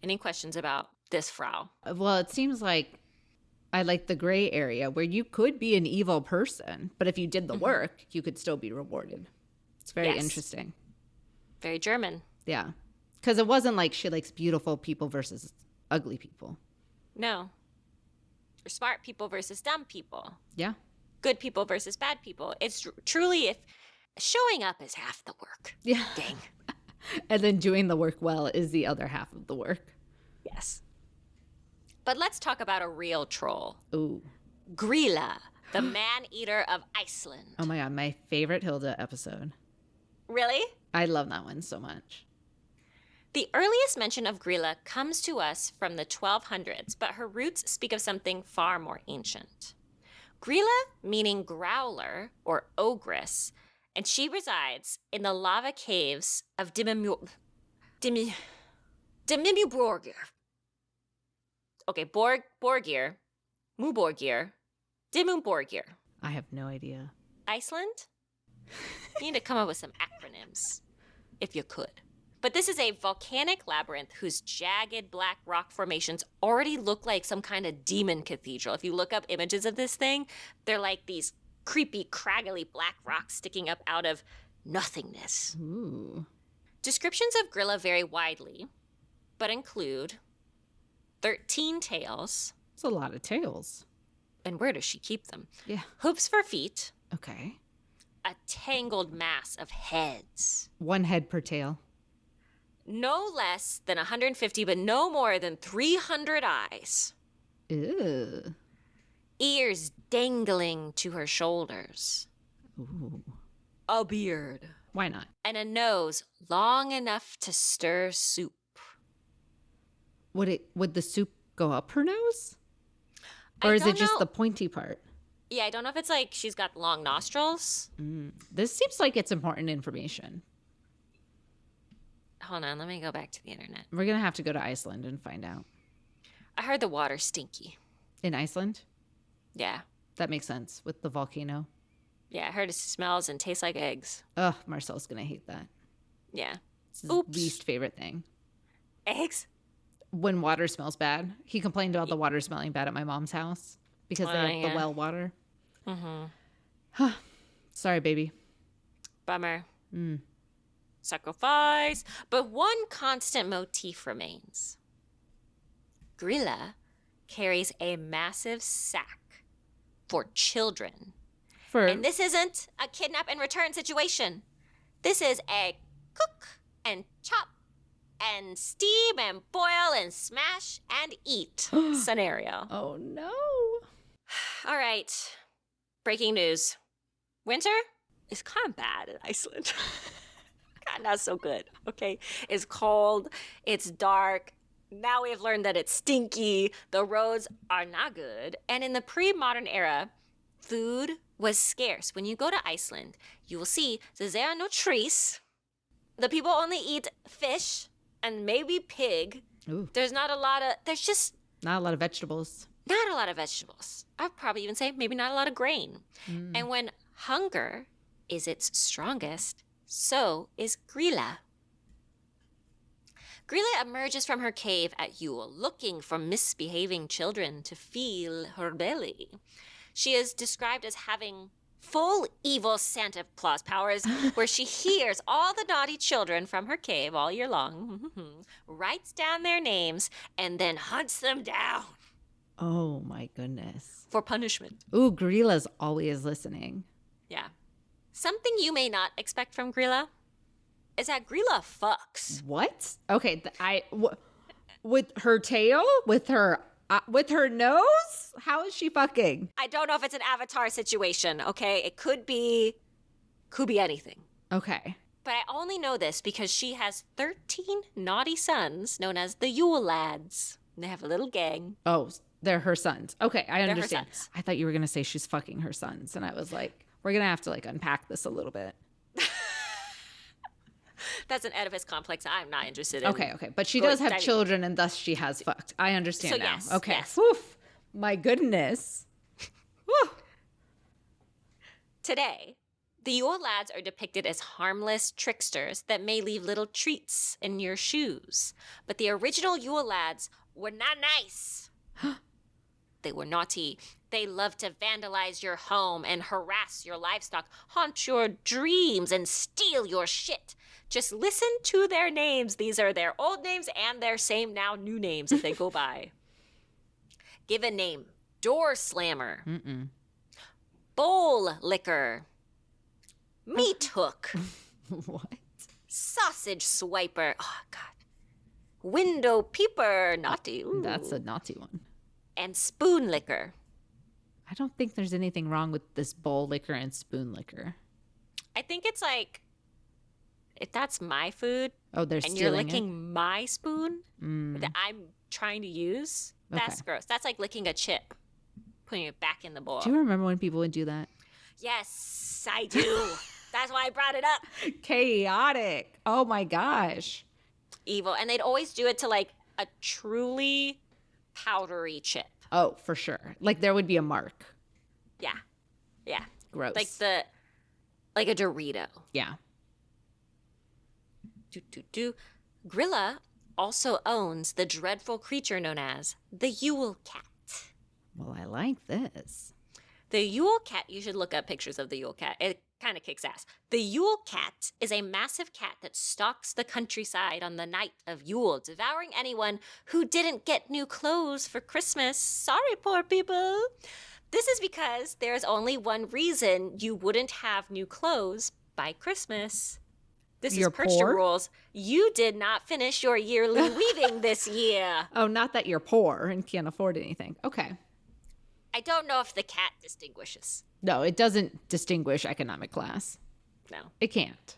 Any questions about this Frau? Well, it seems like I like the gray area where you could be an evil person, but if you did the work, you could still be rewarded. It's very interesting. Very German. Yeah. Because it wasn't like she likes beautiful people versus ugly people. No. Or smart people versus dumb people. Yeah. Good people versus bad people. It's truly, if showing up is half the work. Yeah. Dang. And then doing the work well is the other half of the work. Yes. But let's talk about a real troll. Ooh. Grilla, the man-eater of Iceland. Oh my God, my favorite Hilda episode. Really? I love that one so much. The earliest mention of Grilla comes to us from the 1200s, but her roots speak of something far more ancient. Grilla meaning growler or ogress, and she resides in the lava caves of Dimimurgir. Okay, Borgir, Muborgir, Dimumborgir. I have no idea. Iceland? You need to come up with some acronyms, if you could. But this is a volcanic labyrinth whose jagged black rock formations already look like some kind of demon cathedral. If you look up images of this thing, they're like these creepy, craggly black rocks sticking up out of nothingness. Ooh. Descriptions of Grilla vary widely, but include 13 tails. It's a lot of tails. And where does she keep them? Yeah. Hooves for feet. Okay. A tangled mass of heads. 1 head per tail. No less than 150, but no more than 300 eyes. Ew. Ears dangling to her shoulders. Ooh. A beard. Why not? And a nose long enough to stir soup. Would the soup go up her nose? Or I is it don't just know. the pointy part? Yeah, I don't know if it's like she's got long nostrils. This seems like it's important information. Hold on, let me go back to the internet. We're going to have to go to Iceland and find out. I heard the water's stinky. In Iceland? Yeah. That makes sense with the volcano. Yeah, I heard it smells and tastes like eggs. Ugh, Marcel's going to hate that. Yeah. It's his Oops. least favorite thing. Eggs? When water smells bad. He complained about the water smelling bad at my mom's house because they have yeah. the well water. Mm-hmm. Sorry, baby. Bummer. Sacrifice. But one constant motif remains. Grilla carries a massive sack for children. And this isn't a kidnap and return situation. This is a cook and chop and steam and boil and smash and eat scenario. Oh, no. All right. Breaking news. Winter is kind of bad in Iceland. God, not so good. Okay. It's cold. It's dark. Now we have learned that it's stinky. The roads are not good. And in the pre-modern era, food was scarce. When you go to Iceland, you will see that there are no trees. The people only eat fish and maybe pig. Ooh. There's just Not a lot of vegetables. not a lot of vegetables. I'd probably even say maybe not a lot of grain. And when hunger is its strongest, so is Grilla. Grilla emerges from her cave at Yule, looking for misbehaving children to feel her belly. She is described as having full evil Santa Claus powers, where she hears all the naughty children from her cave all year long, writes down their names, and then hunts them down Oh, my goodness. for punishment. Ooh, Grilla's always listening. Yeah. Something you may not expect from Grilla is that Grilla fucks. What? Okay, with her tail? With her nose? How is she fucking? I don't know if it's an Avatar situation, okay? It could be anything. Okay. But I only know this because she has 13 naughty sons known as the Yule Lads. And they have a little gang. Oh, they're her sons. Okay, I her understand. sons. I thought you were going to say she's fucking her sons. And I was like, we're going to have to unpack this a little bit. That's an Oedipus complex I'm not interested in. Okay. But she does have diving- children and thus she has fucked. I understand So now. yes, Okay. yes. Whew. My goodness. Whew. Today, the Yule Lads are depicted as harmless tricksters that may leave little treats in your shoes. But the original Yule Lads were not nice. They were naughty. They loved to vandalize your home and harass your livestock, haunt your dreams, and steal your shit. Just listen to their names. These are their old names and their same now new names that they go by. Give a name. Door slammer. Bowl licker. Meat hook. What? Sausage swiper. Oh, God. Window peeper. Naughty. Ooh. That's a naughty one. And spoon licker. I don't think there's anything wrong with this bowl liquor and spoon liquor. I think it's like if that's my food Oh, they're and you're stealing licking my spoon it. that I'm trying to use, that's Okay. gross. That's like licking a chip, putting it back in the bowl. Do you remember when people would do that? Yes, I do. That's why I brought it up. Chaotic. Oh my gosh. Evil. And they'd always do it to like a truly powdery chip. Oh, for sure. Like there would be a mark. Yeah. Yeah. Gross. Like a Dorito. Yeah. Grilla also owns the dreadful creature known as the Yule Cat. Well, I like this. The Yule Cat, you should look up pictures of the Yule Cat. It kind of kicks ass. The Yule Cat is a massive cat that stalks the countryside on the night of Yule, devouring anyone who didn't get new clothes for Christmas. Sorry, poor people. This is because there's only one reason you wouldn't have new clothes by Christmas. This You're is Persia poor? rules. You did not finish your yearly weaving this year. Oh, not that you're poor and can't afford anything. Okay. I don't know if the cat distinguishes. No, it doesn't distinguish economic class. No. It can't.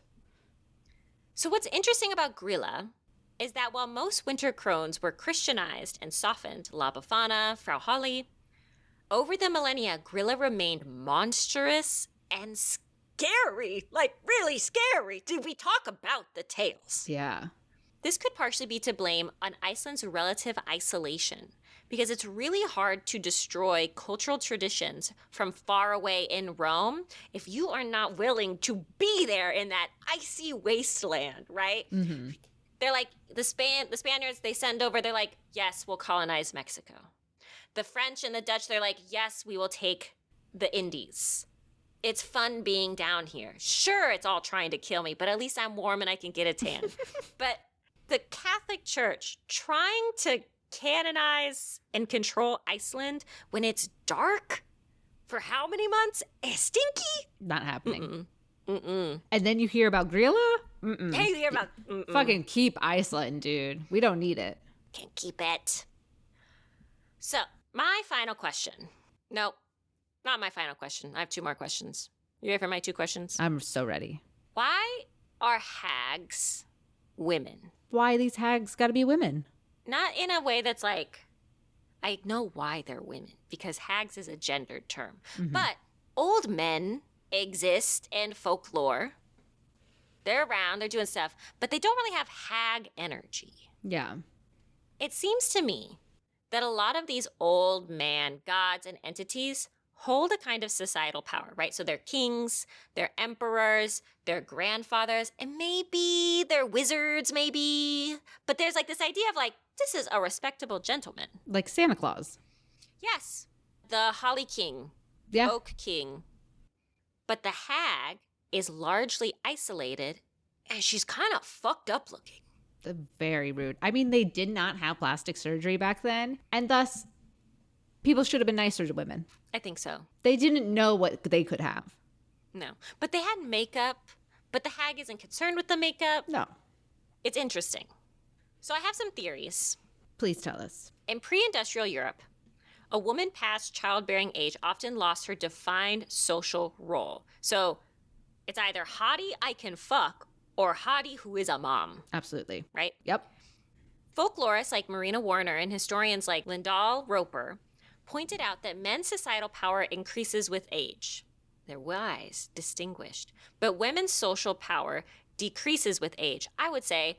So what's interesting about Grilla is that while most winter crones were Christianized and softened, La Befana, Frau Holly, over the millennia, Grilla remained monstrous and scary. Like, really scary. Did we talk about the tales? Yeah. This could partially be to blame on Iceland's relative isolation, because it's really hard to destroy cultural traditions from far away in Rome if you are not willing to be there in that icy wasteland, right? Mm-hmm. They're like, the Spaniards they send over, they're like, yes, we'll colonize Mexico. The French and the Dutch, they're like, yes, we will take the Indies. It's fun being down here. Sure, it's all trying to kill me, but at least I'm warm and I can get a tan. But the Catholic Church trying to canonize and control Iceland when it's dark for how many months? Stinky? Not happening. Mm-mm. And then you hear about Grilla? Mm-mm. Hey, you hear about Fucking keep Iceland, dude. We don't need it. Can't keep it. So, my final question. Nope, not my final question. I have two more questions. You ready for my two questions? I'm so ready. Why are hags women? Why these hags gotta be women? Not in a way that's like, I know why they're women, because hags is a gendered term. Mm-hmm. But old men exist in folklore. They're around, they're doing stuff, but they don't really have hag energy. Yeah. It seems to me that a lot of these old man gods and entities hold a kind of societal power, right? So they're kings, they're emperors, they're grandfathers, and maybe they're wizards, maybe. But there's like this idea of like, this is a respectable gentleman. Like Santa Claus. Yes, the Holly King, Yeah. Oak King. But the hag is largely isolated, and she's kind of fucked up looking. Very rude. I mean, they did not have plastic surgery back then, and thus people should have been nicer to women. I think so. They didn't know what they could have. No. But they had makeup, but the hag isn't concerned with the makeup. No. It's interesting. So I have some theories. Please tell us. In pre-industrial Europe, a woman past childbearing age often lost her defined social role. So it's either hottie I can fuck or hottie who is a mom, Absolutely. right? Yep. Folklorists like Marina Warner and historians like Lyndall Roper pointed out that men's societal power increases with age. They're wise, distinguished. But women's social power decreases with age. I would say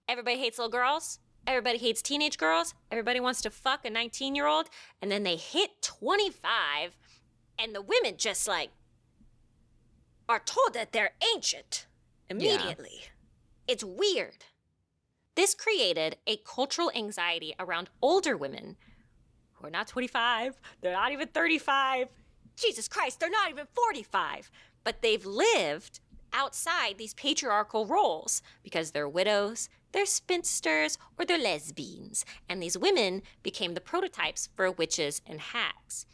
everybody hates little girls. Everybody hates teenage girls. Everybody wants to fuck a 19-year-old. And then they hit 25 and the women just like are told that they're ancient immediately. It's weird. This created a cultural anxiety around older women who are not 25, they're not even 35. Jesus Christ, they're not even 45. But they've lived outside these patriarchal roles because they're widows, they're spinsters, or they're lesbians. And these women became the prototypes for witches and hags.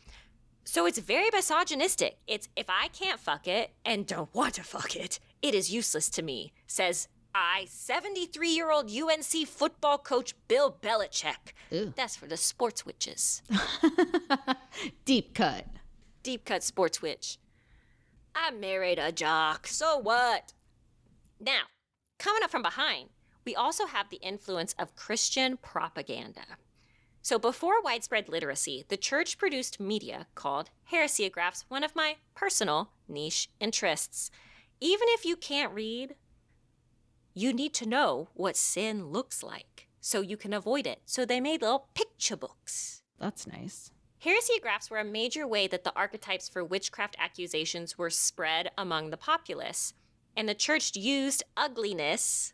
So it's very misogynistic. It's if I can't fuck it and don't want to fuck it, it is useless to me, says 73-year-old UNC football coach Bill Belichick. Ew. That's for the sports witches. Deep cut. Deep cut sports witch. I married a jock, so what? Now, Coming up from behind, we also have the influence of Christian propaganda. So before widespread literacy, the church produced media called heresiographs, one of my personal niche interests. Even if you can't read, you need to know what sin looks like so you can avoid it. So they made little picture books. That's nice. Heresiographs were a major way that the archetypes for witchcraft accusations were spread among the populace, and the church used ugliness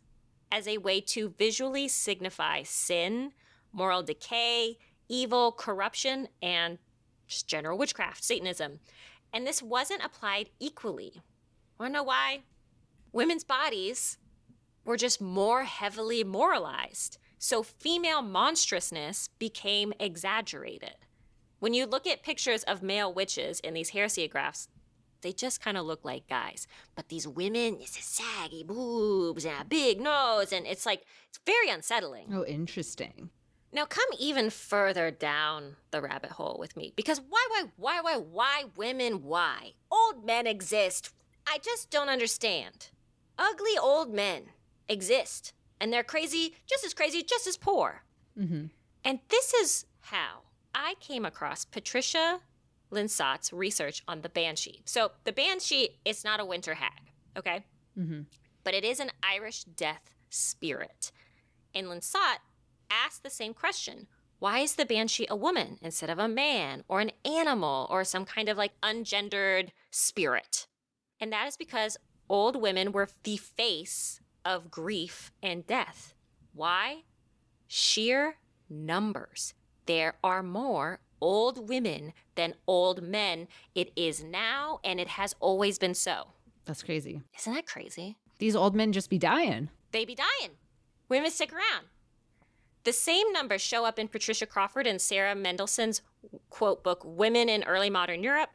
as a way to visually signify sin, moral decay, evil, corruption, and just general witchcraft, Satanism. And this wasn't applied equally. Want to know why? Women's bodies were just more heavily moralized, so female monstrousness became exaggerated. When you look at pictures of male witches in these heresiographs, they just kind of look like guys. But these women, it's a saggy boobs and a big nose, and it's very unsettling. Oh, interesting. Now come even further down the rabbit hole with me, because why women, why? Old men exist. I just don't understand. Ugly old men exist, and they're crazy, just as poor. Mm-hmm. And this is how I came across Patricia Linsot's research on the Banshee. So the Banshee is not a winter hag, okay? Mm-hmm. But it is an Irish death spirit. And Linsot asked the same question. Why is the Banshee a woman instead of a man or an animal or some kind of ungendered spirit? And that is because old women were the face of grief and death. Why? Sheer numbers. There are more old women than old men. It is now, and it has always been so. That's crazy. Isn't that crazy? These old men just be dying. They be dying. Women stick around. The same numbers show up in Patricia Crawford and Sarah Mendelssohn's quote book, Women in Early Modern Europe.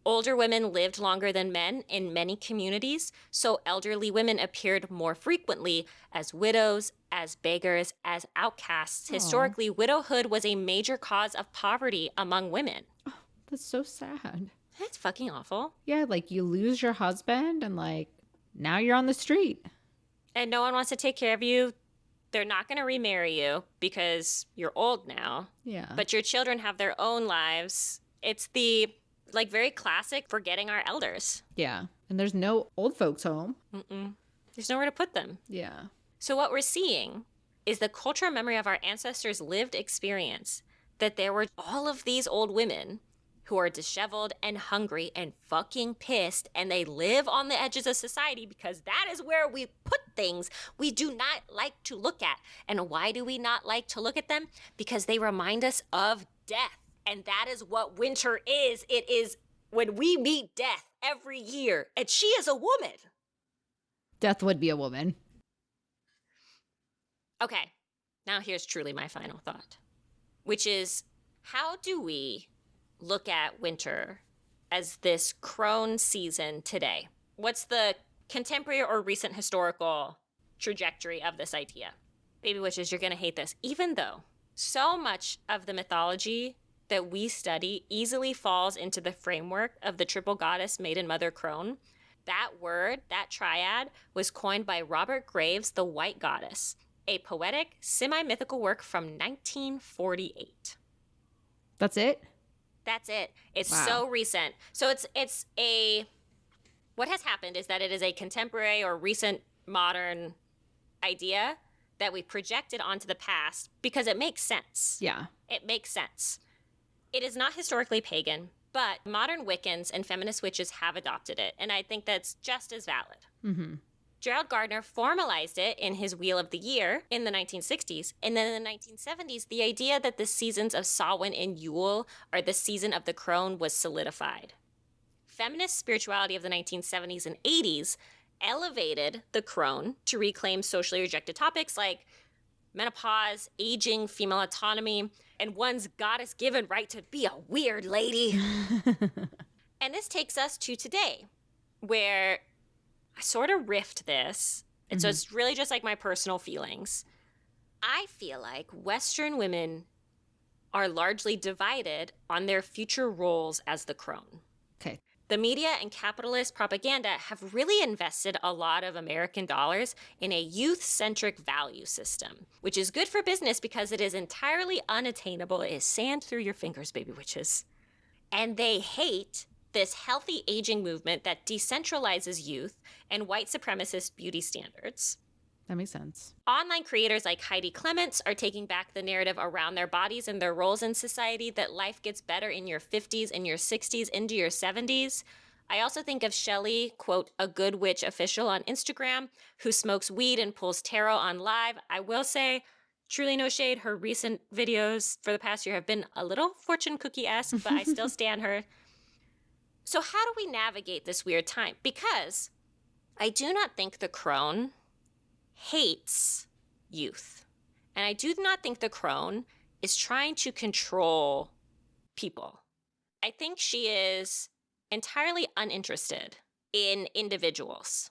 Older women lived longer than men in many communities, so elderly women appeared more frequently as widows, as beggars, as outcasts. Aww. Historically, widowhood was a major cause of poverty among women. Oh, that's so sad. That's fucking awful. Yeah, you lose your husband and now you're on the street. And no one wants to take care of you. They're not going to remarry you because you're old now. Yeah. But your children have their own lives. It's the very classic forgetting our elders. Yeah. And there's no old folks home. Mm-mm. There's nowhere to put them. Yeah. So what we're seeing is the cultural memory of our ancestors' lived experience that there were all of these old women who are disheveled and hungry and fucking pissed, and they live on the edges of society because that is where we put things we do not like to look at. And why do we not like to look at them? Because they remind us of death. And that is what winter is. It is when we meet death every year, and she is a woman. Death would be a woman. Okay, now here's truly my final thought, which is, how do we look at winter as this crone season today? What's the contemporary or recent historical trajectory of this idea? Baby witches, you're going to hate this. Even though so much of the mythology that we study easily falls into the framework of the triple goddess maiden mother crone, that word, that triad, was coined by Robert Graves' The White Goddess, a poetic, semi-mythical work from 1948. That's it? That's it. It's Wow. so recent. So what has happened is that it is a contemporary or recent modern idea that we projected onto the past because it makes sense. Yeah. It makes sense. It is not historically pagan, but modern Wiccans and feminist witches have adopted it, and I think that's just as valid. Mm-hmm. Gerald Gardner formalized it in his Wheel of the Year in the 1960s. And then in the 1970s, the idea that the seasons of Samhain and Yule are the season of the crone was solidified. Feminist spirituality of the 1970s and 80s elevated the crone to reclaim socially rejected topics like menopause, aging, female autonomy, and one's goddess-given right to be a weird lady. And this takes us to today, where I sort of riffed this, and so it's really just my personal feelings. I feel like Western women are largely divided on their future roles as the crone. Okay. The media and capitalist propaganda have really invested a lot of American dollars in a youth-centric value system, which is good for business because it is entirely unattainable. It is sand through your fingers, baby witches. And they hate this healthy aging movement that decentralizes youth and white supremacist beauty standards. That makes sense. Online creators like Heidi Clements are taking back the narrative around their bodies and their roles in society that life gets better in your 50s and your 60s into your 70s. I also think of Shelly, quote, a good witch official on Instagram, who smokes weed and pulls tarot on live. I will say, truly no shade, her recent videos for the past year have been a little fortune cookie-esque, but I still stan her. So how do we navigate this weird time? Because I do not think the crone hates youth. And I do not think the crone is trying to control people. I think she is entirely uninterested in individuals.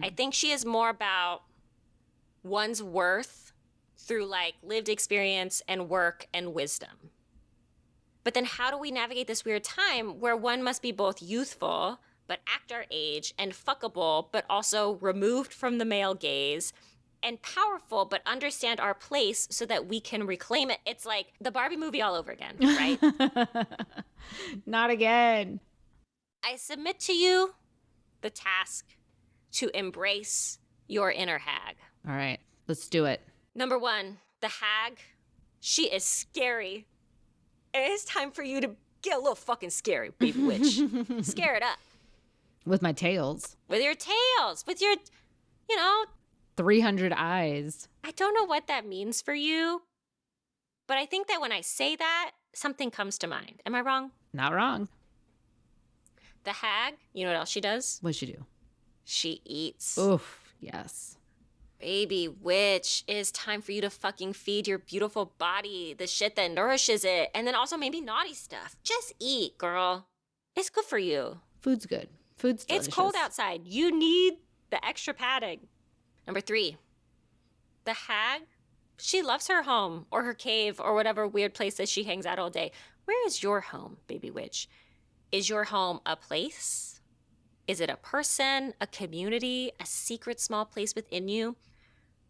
I think she is more about one's worth through like lived experience and work and wisdom. But then how do we navigate this weird time where one must be both youthful but act our age, and fuckable, but also removed from the male gaze, and powerful, but understand our place so that we can reclaim it? It's like the Barbie movie all over again, right? Not again. I submit to you the task to embrace your inner hag. All right, let's do it. Number one, the hag, she is scary. It is time for you to get a little fucking scary, baby witch. Scare it up. With my tails. With your tails, with your, 300 eyes. I don't know what that means for you, but I think that when I say that, something comes to mind. Am I wrong? Not wrong. The hag, you know what else she does? What'd she do? She eats. Oof, yes. Baby witch, it is time for you to fucking feed your beautiful body the shit that nourishes it. And then also maybe naughty stuff. Just eat, girl. It's good for you. Food's good. Food's delicious. It's cold outside. You need the extra padding. Number 3, the hag, she loves her home or her cave or whatever weird place that she hangs out all day. Where is your home, baby witch? Is your home a place? Is it a person, a community, a secret small place within you?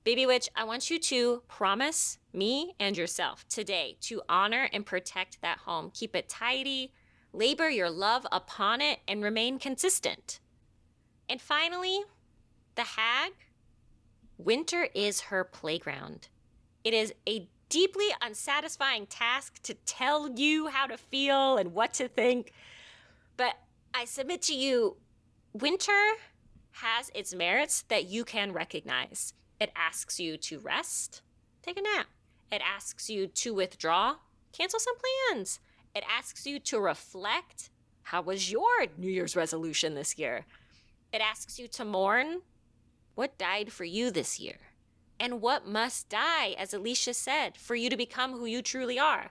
Baby witch, I want you to promise me and yourself today to honor and protect that home. Keep it tidy, labor your love upon it, and remain consistent. And finally, the hag, winter is her playground. It is a deeply unsatisfying task to tell you how to feel and what to think. But I submit to you, winter has its merits that you can recognize. It asks you to rest, take a nap. It asks you to withdraw, cancel some plans. It asks you to reflect. How was your New Year's resolution this year? It asks you to mourn. What died for you this year? And what must die, as Alicia said, for you to become who you truly are?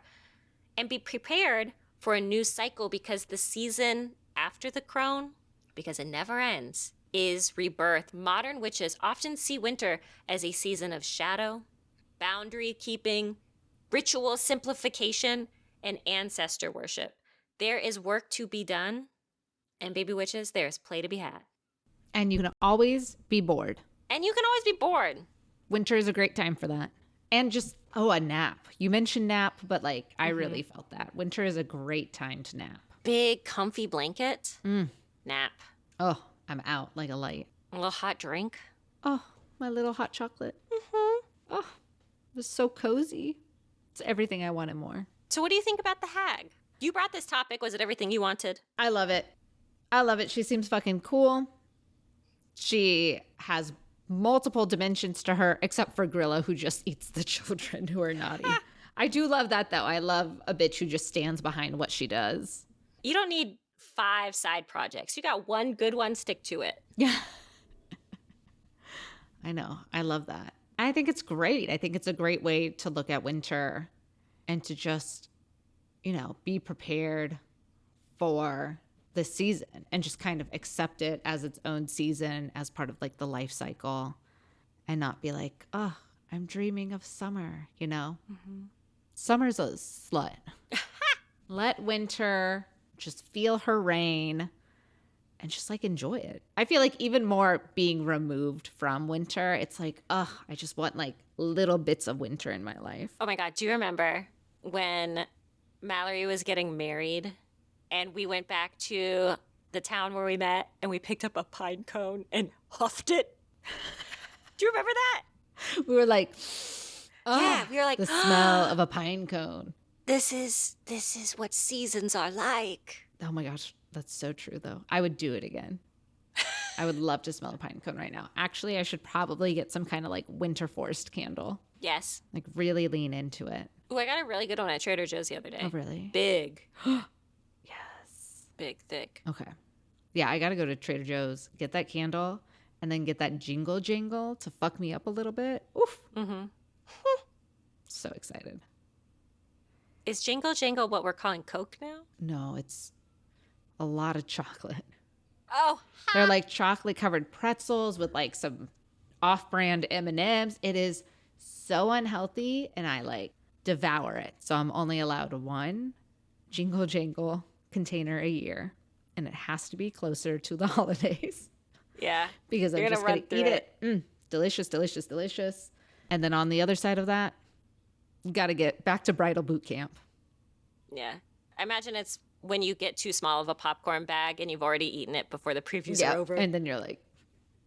And be prepared for a new cycle, because the season after the crone, because it never ends, is rebirth. Modern witches often see winter as a season of shadow, boundary keeping, ritual simplification, and ancestor worship. There is work to be done, and baby witches, there is play to be had. And you can always be bored. And you can always be bored. Winter is a great time for that. And just, a nap. You mentioned nap, but I really felt that. Winter is a great time to nap. Big, comfy blanket, nap. Oh, I'm out like a light. A little hot drink. Oh, my little hot chocolate. Oh, it was so cozy. It's everything I wanted more. So what do you think about the hag? You brought this topic. Was it everything you wanted? I love it. I love it. She seems fucking cool. She has multiple dimensions to her, except for Grilla, who just eats the children who are naughty. I do love that, though. I love a bitch who just stands behind what she does. You don't need 5 side projects. You got one good one, stick to it. Yeah. I know. I love that. I think it's great. I think it's a great way to look at winter and to just, be prepared for the season and just kind of accept it as its own season, as part of the life cycle, and not be like, oh, I'm dreaming of summer, Summer's a slut. Let winter just feel her reign, and just like enjoy it. I feel like even more being removed from winter, it's like, I just want like little bits of winter in my life. Oh my God, do you remember when Mallory was getting married and we went back to the town where we met and we picked up a pine cone and huffed it? Do you remember that? We were like, yeah, we were like, the smell of a pine cone. This is what seasons are like. Oh my gosh, that's so true though. I would do it again. I would love to smell a pine cone right now. Actually, I should probably get some kind of like winter forest candle. Yes. Like really lean into it. Oh, I got a really good one at Trader Joe's the other day. Oh, really? Big. Yes. Big, thick. Okay. Yeah, I got to go to Trader Joe's, get that candle, and then get that jingle jangle to fuck me up a little bit. Oof. Mm-hmm. So excited. Is Jingle Jangle what we're calling Coke now? No, it's a lot of chocolate. Oh. They're like chocolate covered pretzels with like some off-brand M&Ms. It is so unhealthy, and I like devour it. So I'm only allowed one Jingle Jangle container a year, and it has to be closer to the holidays. Yeah. Because I'm just going to eat it. Delicious, delicious, delicious. And then on the other side of that, you got to get back to bridal boot camp. Yeah. I imagine it's when you get too small of a popcorn bag and you've already eaten it before the previews are over. And then you're like,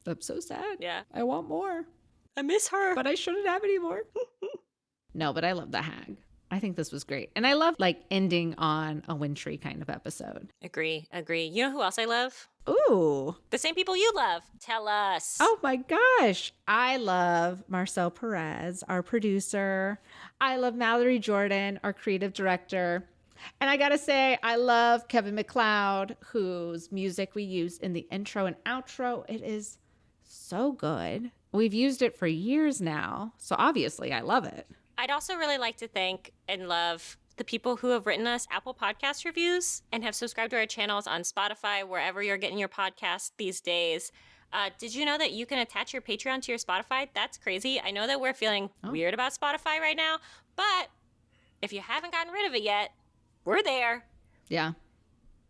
I'm so sad. Yeah. I want more. I miss her. But I shouldn't have any more. No, but I love the hag. I think this was great. And I love like ending on a wintry kind of episode. Agree. You know who else I love? Ooh. The same people you love. Tell us. Oh my gosh. I love Marcel Perez, our producer. I love Mallory Jordan, our creative director. And I got to say, I love Kevin MacLeod, whose music we use in the intro and outro. It is so good. We've used it for years now. So obviously I love it. I'd also really like to thank and love the people who have written us Apple Podcast reviews and have subscribed to our channels on Spotify, wherever you're getting your podcast these days. Did you know that you can attach your Patreon to your Spotify? That's crazy. I know that we're feeling weird about Spotify right now, but if you haven't gotten rid of it yet, we're there. Yeah.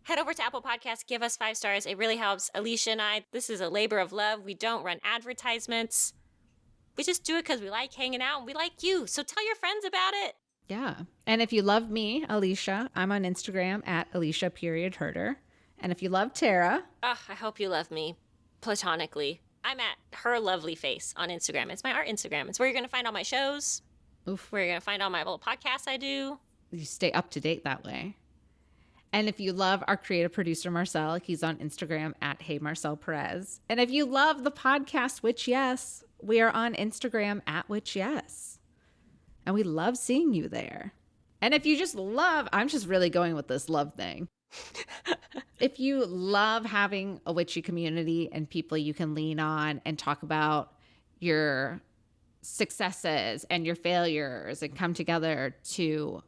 Head over to Apple Podcasts, give us 5 stars. It really helps. Alicia and I, this is a labor of love. We don't run advertisements. We just do it because we like hanging out and we like you. So tell your friends about it. Yeah. And if you love me, Alicia, I'm on Instagram at Alicia.Herder. And if you love Terra. Oh, I hope you love me platonically. I'm at her lovely face on Instagram. It's my art Instagram. It's where you're going to find all my shows. Oof. Where you're going to find all my little podcasts I do. You stay up to date that way. And if you love our creative producer, Marcel, he's on Instagram at Hey Marcel Perez. And if you love the podcast, Which Yes, we are on Instagram at Which Yes. And we love seeing you there. And if you just love, I'm just really going with this love thing. If you love having a witchy community and people you can lean on and talk about your successes and your failures and come together to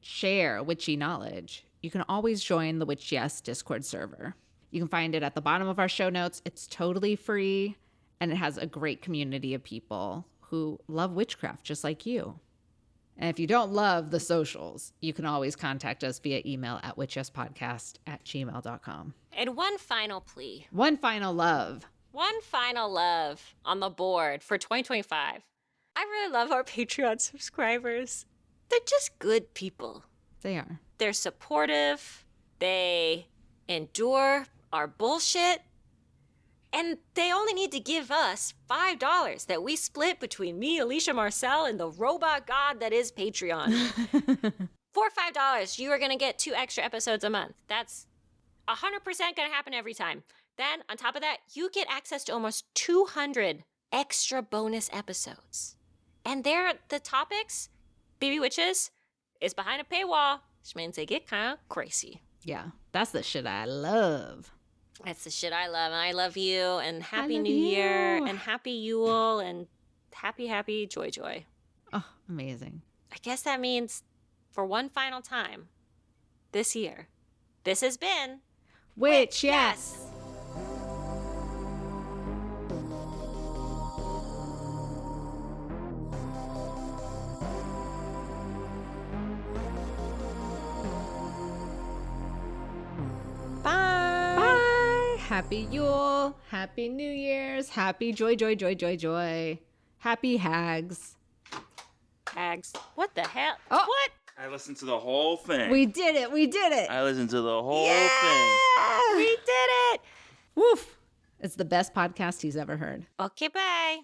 share witchy knowledge, you can always join the Witch Yes Discord server. You can find it at the bottom of our show notes. It's totally free, and it has a great community of people who love witchcraft just like you. And if you don't love the socials, you can always contact us via email at witchyespodcast@gmail.com. And one final plea. One final love. One final love on the board for 2025. I really love our Patreon subscribers. They're just good people. They are. They're supportive. They endure our bullshit. And they only need to give us $5 that we split between me, Alicia Marcel, and the robot god that is Patreon. For $5, you are going to get 2 extra episodes a month. That's 100% going to happen every time. Then, on top of that, you get access to almost 200 extra bonus episodes. And the topics, Baby Witches, is behind a paywall, which means they get kind of crazy. Yeah, that's the shit I love. That's the shit I love, and I love you, and Happy love New Year, you. and Happy Yule, and happy, joy. Oh, amazing. I guess that means, for one final time, this year, this has been... Witch Yes. Bye! Bye. Happy Yule. Happy New Year's. Happy joy, joy, joy, joy, joy. Happy HAGS. HAGS. What the hell? Oh. What? I listened to the whole thing. We did it. We did it. I listened to the whole Yeah! We did it. Woof. It's the best podcast he's ever heard. Okay, bye.